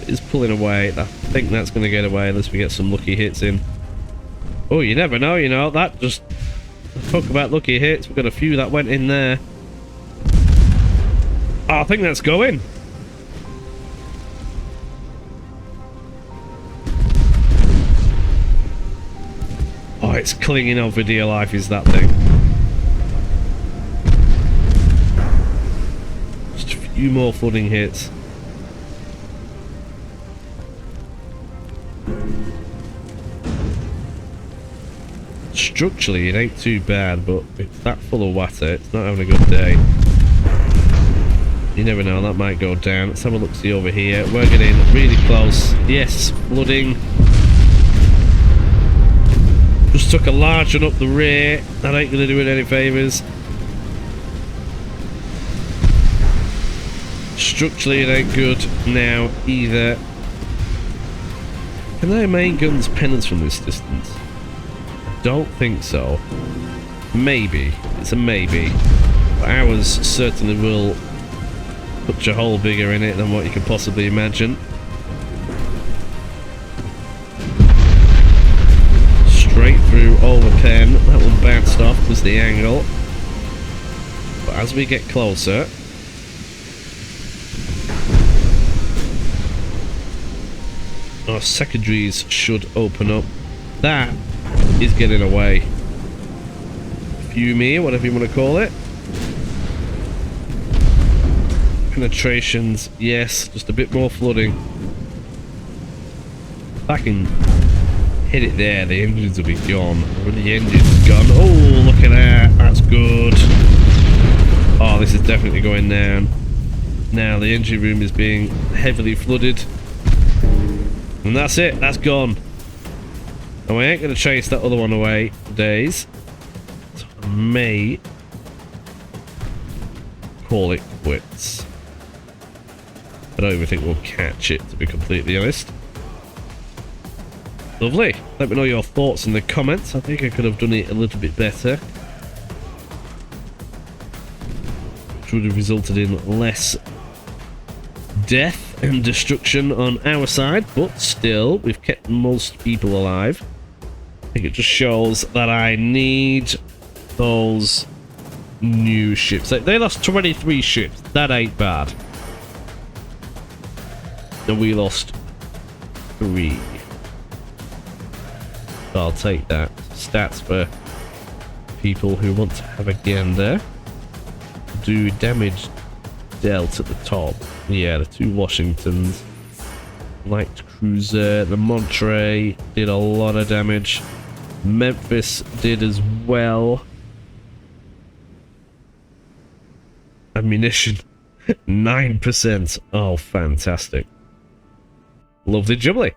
Speaker 1: It's pulling away. I think that's going to get away unless we get some lucky hits in. Oh, you never know, you know. That just... Talk about lucky hits. We've got a few that went in there. Oh, I think that's going. Oh, it's clinging on for dear life, is that thing. Just a few more flooding hits. Structurally, it ain't too bad, but it's that full of water, it's not having a good day. You never know, that might go down. Let's have a look-see over here. We're getting really close. Yes, flooding. Just took a large one up the rear. That ain't going to do it any favours. Structurally, it ain't good now either. Can our main guns penance from this distance? Don't think so. Maybe. It's a maybe. But ours certainly will put your hole bigger in it than what you can possibly imagine. Straight through over pen. That one bounced off was the angle. But as we get closer, our secondaries should open up. That is getting away. Fume, whatever you want to call it. Penetrations, yes, just a bit more flooding. If I can hit it there, the engines will be gone. When the engine's gone, oh, look at that, that's good. Oh, this is definitely going down. Now the engine room is being heavily flooded. And that's it, that's gone. And we ain't going to chase that other one away for days. So I may call it quits. I don't even think we'll catch it, to be completely honest. Lovely. Let me know your thoughts in the comments. I think I could have done it a little bit better. Which would have resulted in less death and destruction on our side. But still, we've kept most people alive. I think it just shows that I need those new ships. They lost 23 ships. That ain't bad. And we lost 3. So I'll take that. Stats for people who want to have a gander. Do damage dealt at the top. Yeah, the 2 Washingtons. Light cruiser, the Monterey did a lot of damage. Memphis did as well. Ammunition, 9%. Oh, fantastic. Lovely jubbly.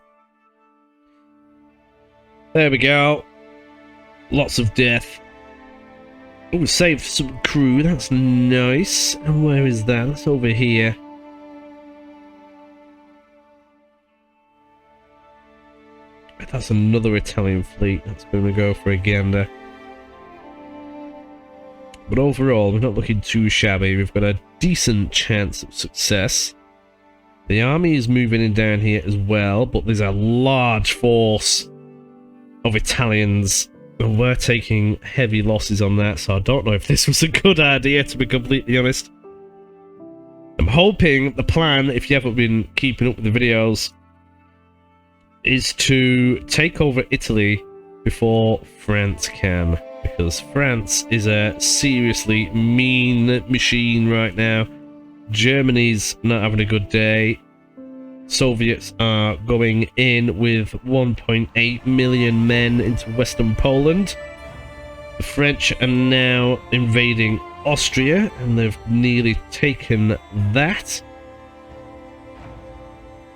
Speaker 1: There we go. Lots of death. Oh, saved some crew. That's nice. And where is that? That's over here. That's another Italian fleet. That's going to go for a gander. But overall, we're not looking too shabby. We've got a decent chance of success. The army is moving in down here as well, but there's a large force of Italians, and we're taking heavy losses on that, so I don't know if this was a good idea, to be completely honest. I'm hoping the plan, if you haven't been keeping up with the videos, is to take over Italy before France can, because France is a seriously mean machine right now. Germany's not having a good day. Soviets are going in with 1.8 million men into Western Poland. The French are now invading Austria, and they've nearly taken that.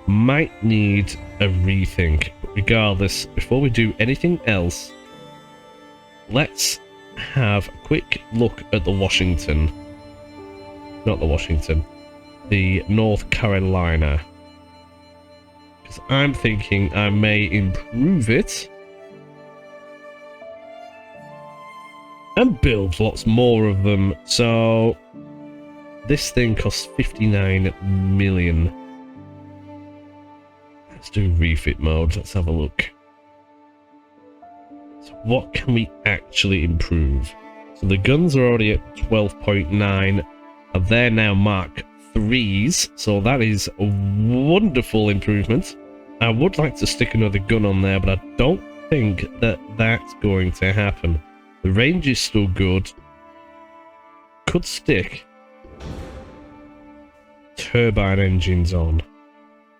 Speaker 1: Might need a rethink, but regardless, before we do anything else, let's have a quick look at the Washington. Not the Washington, the North Carolina. Because I'm thinking I may improve it and build lots more of them. So this thing costs 59 million. Let's do refit mode. Let's have a look. So what can we actually improve? So the guns are already at 12.9, and they're now Mark 3s, so that is a wonderful improvement. I would like to stick another gun on there, but I don't think that that's going to happen. The range is still good. Could stick turbine engines on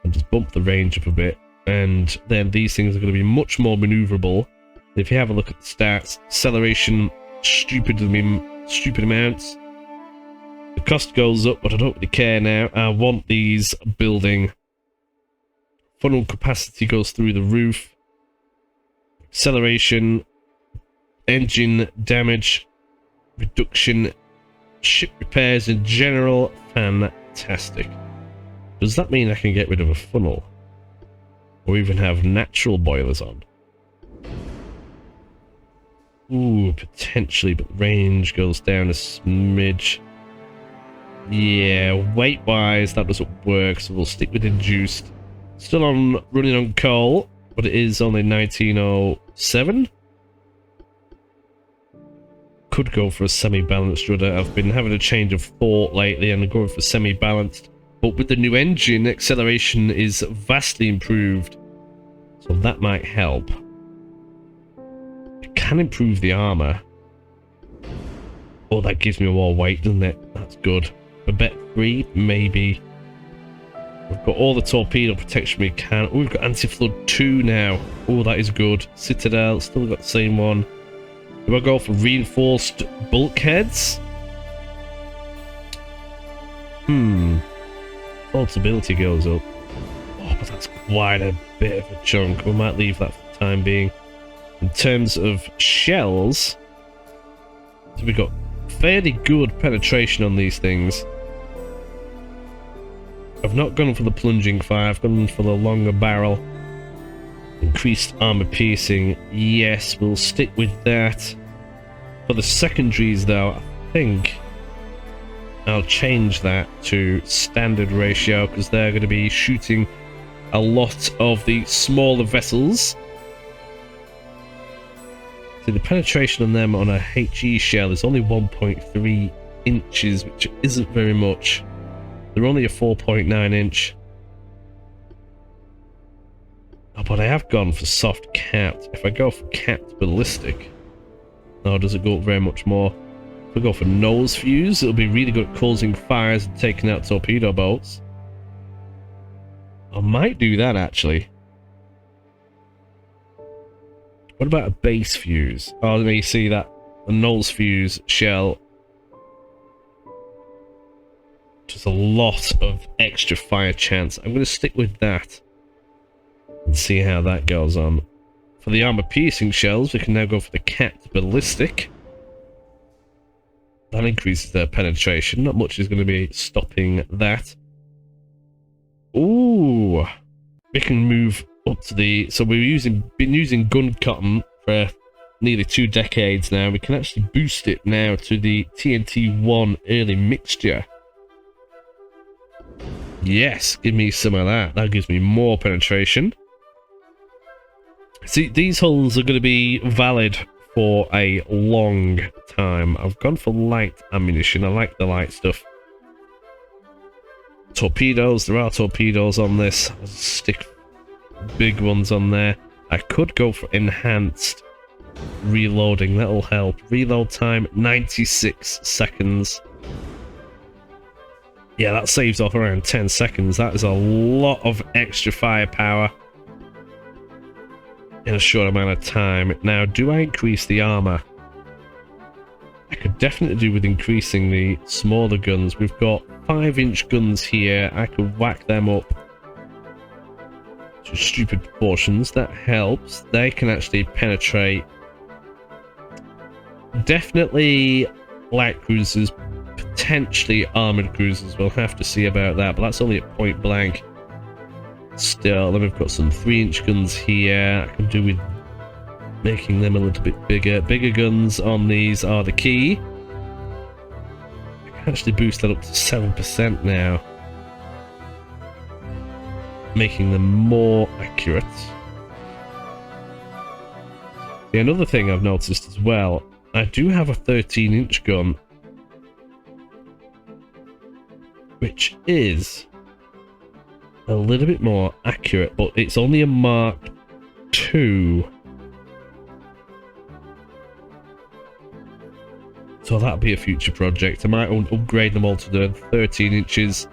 Speaker 1: and just bump the range up a bit, and then these things are going to be much more maneuverable. If you have a look at the stats, acceleration, stupid amounts. The cost goes up, but I don't really care now. I want these building. Funnel capacity goes through the roof. Acceleration, engine damage, reduction, ship repairs in general, fantastic. Does that mean I can get rid of a funnel? Or even have natural boilers on? Ooh, potentially, but range goes down a smidge. Yeah, weight-wise, that doesn't work, so we'll stick with induced. Still running on coal, but it is only 1907. Could go for a semi-balanced rudder. I've been having a change of thought lately and going for semi-balanced. But with the new engine, acceleration is vastly improved, so that might help. It can improve the armor. Oh, that gives me more weight, doesn't it? That's good. Babette 3, maybe. We've got all the torpedo protection we can. Oh, we've got anti-flood 2 now. Oh, that is good. Citadel, still got the same one. Do I go for reinforced bulkheads? Floatability goes up. Oh, but that's quite a bit of a chunk. We might leave that for the time being. In terms of shells, so we've got fairly good penetration on these things. I've not gone for the plunging fire, I've gone for the longer barrel. Increased armor piercing, yes, we'll stick with that. For the secondaries though, I think I'll change that to standard ratio, because they're going to be shooting a lot of the smaller vessels. So the penetration on them on a HE shell is only 1.3 inches, which isn't very much. They're only a 4.9 inch. Oh, but I have gone for soft capped. If I go for capped ballistic, oh, does it go up very much more? If I go for nose fuse, it'll be really good at causing fires and taking out torpedo boats. I might do that actually. What about a base fuse? Oh, you see that? A nose fuse shell. Just a lot of extra fire chance. I'm going to stick with that and see how that goes on. For the armor piercing shells, we can now go for the capped ballistic. That increases their penetration. Not much is going to be stopping that. Ooh, we can move up to the. So we've been using gun cotton for nearly 2 decades now. We can actually boost it now to the TNT-1 early mixture. Yes, give me some of that. That gives me more penetration. See, these hulls are going to be valid for a long time. I've gone for light ammunition. I like the light stuff. Torpedoes. There are torpedoes on this. I'll stick big ones on there. I could go for enhanced reloading. That'll help. Reload time, 96 seconds. Yeah, that saves off around 10 seconds. That is a lot of extra firepower in a short amount of time. Now, do I increase the armor? I could definitely do with increasing the smaller guns. We've got 5-inch guns here. I could whack them up to stupid proportions. That helps. They can actually penetrate. Definitely light cruisers, potentially armored cruisers. We'll have to see about that, but that's only at point blank. Still, then we've got some 3-inch guns here. I can do with making them a little bit bigger. Bigger guns on these are the key. I can actually boost that up to 7% now, making them more accurate. Yeah, another thing I've noticed as well, I do have a 13-inch gun, which is a little bit more accurate, but it's only a Mark II. So that'll be a future project. I might upgrade them all to the 13 inches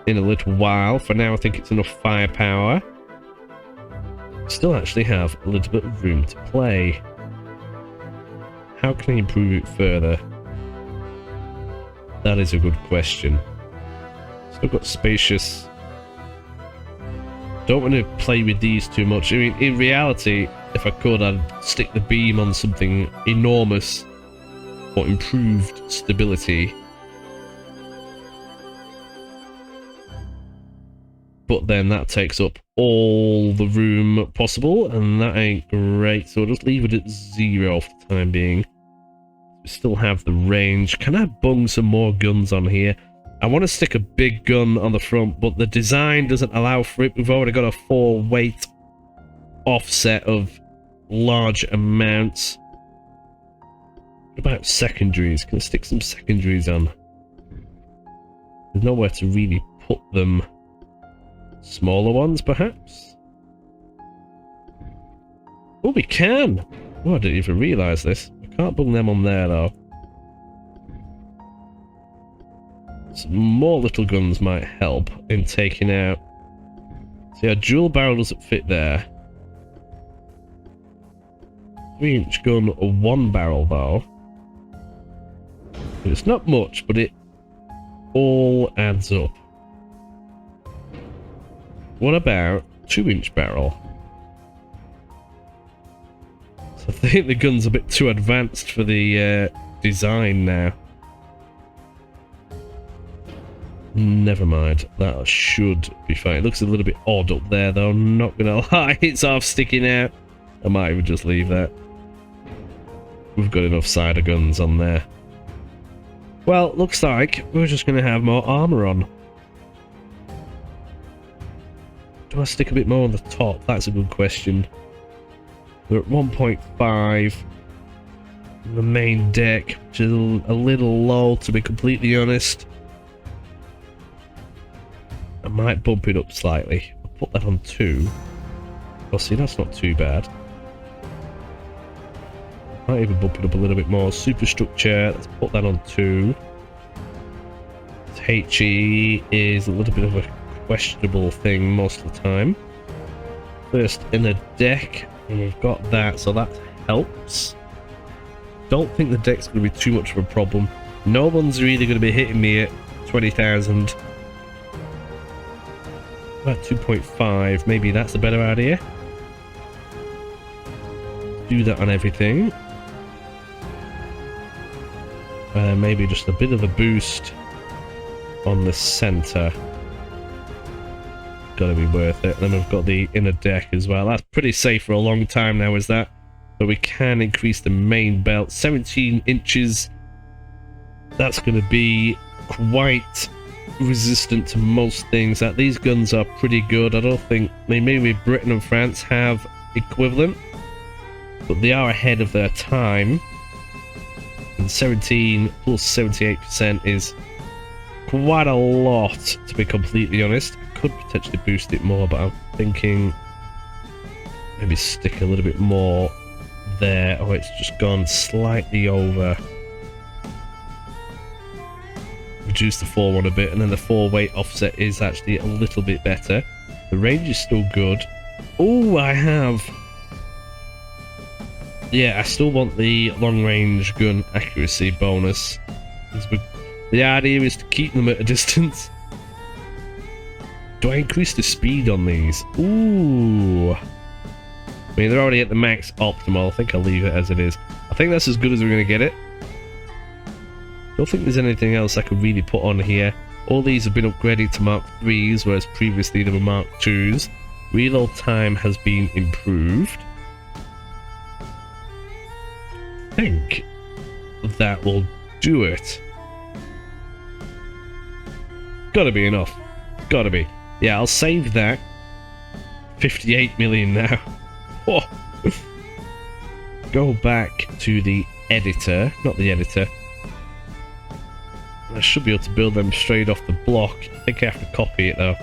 Speaker 1: in a little while. For now, I think it's enough firepower. Still actually have a little bit of room to play. How can I improve it further? That is a good question. So I've got spacious. Don't want to play with these too much. I mean, in reality, if I could, I'd stick the beam on something enormous for improved stability. But then that takes up all the room possible, and that ain't great. So I'll just leave it at 0 for the time being. We still have the range. Can I bung some more guns on here? I want to stick a big gun on the front, but the design doesn't allow for it. We've already got a 4-weight offset of large amounts. What about secondaries? Can I stick some secondaries on? There's nowhere to really put them. Smaller ones, perhaps? Oh, we can! Oh, I didn't even realise this. I can't bung them on there, though. Some more little guns might help in taking out. See, a dual barrel doesn't fit there. 3-inch gun, a 1 barrel, though. It's not much, but it all adds up. What about 2-inch barrel? So I think the gun's a bit too advanced for the design now. Never mind, that should be fine. It looks a little bit odd up there, though, not gonna lie. It's half sticking out. I might even just leave that. We've got enough cider guns on there. Well, looks like we're just gonna have more armor on. Do I stick a bit more on the top? That's a good question. We're at 1.5. The main deck, which is a little low, to be completely honest. I might bump it up slightly. I'll put that on 2. Oh, see, that's not too bad. Might even bump it up a little bit more. Superstructure, let's put that on 2. HE is a little bit of a questionable thing most of the time. First in a deck, and we've got that, so that helps. Don't think the deck's going to be too much of a problem. No one's really going to be hitting me at 20,000. About 2.5, maybe that's a better idea. Do that on everything. Maybe just a bit of a boost on the center. Gotta be worth it. Then we've got the inner deck as well. That's pretty safe for a long time now, is that? But we can increase the main belt 17 inches. That's going to be quite resistant to most things. That these guns are pretty good. I don't think, I mean, maybe Britain and France have equivalent, but they are ahead of their time. And 17 plus 78% is quite a lot, to be completely honest. I could potentially boost it more, but I'm thinking maybe stick a little bit more there. Oh, it's just gone slightly over. Reduce the 4-1 a bit, and then the 4-weight offset is actually a little bit better. The range is still good. Oh, I have... Yeah, I still want the long-range gun accuracy bonus. The idea is to keep them at a distance. Do I increase the speed on these? Ooh. I mean, they're already at the max optimal. I think I'll leave it as it is. I think that's as good as we're going to get it. Don't think there's anything else I could really put on here. All these have been upgraded to Mark 3s, whereas previously they were Mark 2s. Reload time has been improved. I think that will do it. Gotta be enough. Gotta be. Yeah, I'll save that. 58 million now. Oh. Go back to the editor. Not the editor. I should be able to build them straight off the block. I think I have to copy it though.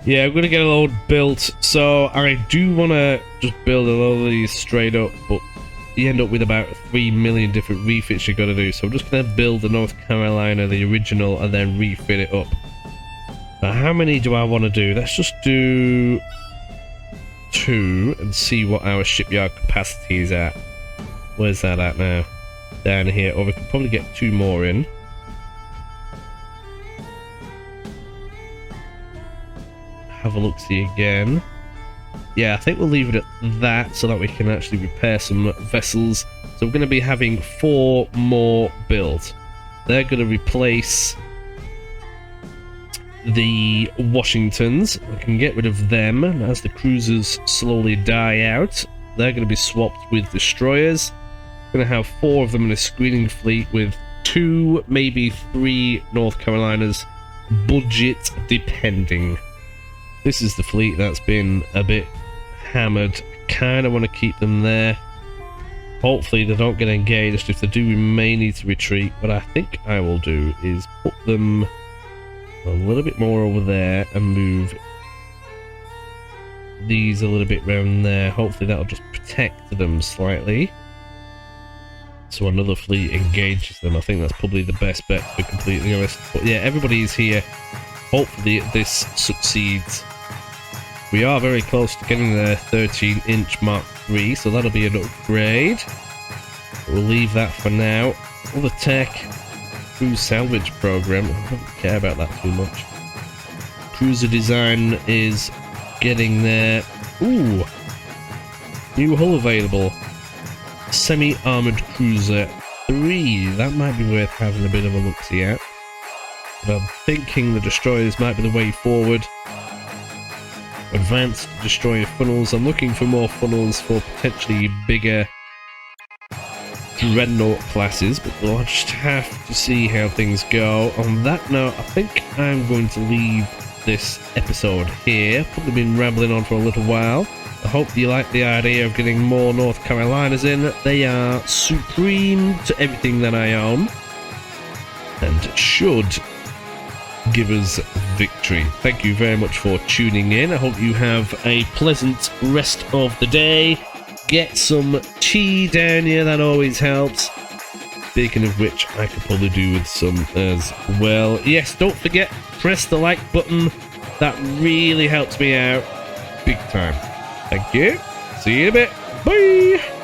Speaker 1: Yeah, I'm going to get a load built. So I do want to just build a load of these straight up, but you end up with about 3 million different refits you got to do. So I'm just going to build the North Carolina, the original, and then refit it up. Now, how many do I want to do? Let's just do 2 and see what our shipyard capacity is at. Where's that at now? Down here. Or we could probably get 2 more in. Have a look-see again. Yeah, I think we'll leave it at that so that we can actually repair some vessels. So we're going to be having 4 more built. They're going to replace the Washingtons. We can get rid of them as the cruisers slowly die out. They're going to be swapped with destroyers. We're going to have 4 of them in a screening fleet with 2, maybe 3 North Carolinas, budget depending. This is the fleet that's been a bit hammered. Kind of want to keep them there. Hopefully they don't get engaged. If they do, we may need to retreat. What I think I will do is put them a little bit more over there and move these a little bit around there. Hopefully that'll just protect them slightly. So another fleet engages them. I think that's probably the best bet, to be completely honest. But yeah, everybody's here. Hopefully this succeeds. We are very close to getting the 13-inch Mark III, so that'll be an upgrade. We'll leave that for now. Other tech, cruise salvage program. I don't care about that too much. Cruiser design is getting there. Ooh, new hull available. Semi-armored cruiser 3. That might be worth having a bit of a look-see at. But I'm thinking the destroyers might be the way forward. Advanced destroyer funnels. I'm looking for more funnels for potentially bigger Dreadnought classes, but we'll just have to see how things go. On that note, I think I'm going to leave this episode here. Probably been rambling on for a little while. I hope you like the idea of getting more North Carolinas in. They are supreme to everything that I own, and should give us victory. Thank you very much for tuning in. I hope you have a pleasant rest of the day. Get some tea down here, that always helps. Speaking of which, I could probably do with some as well. Yes, don't forget, press the like button. That really helps me out big time. Thank you. See you in a bit. Bye.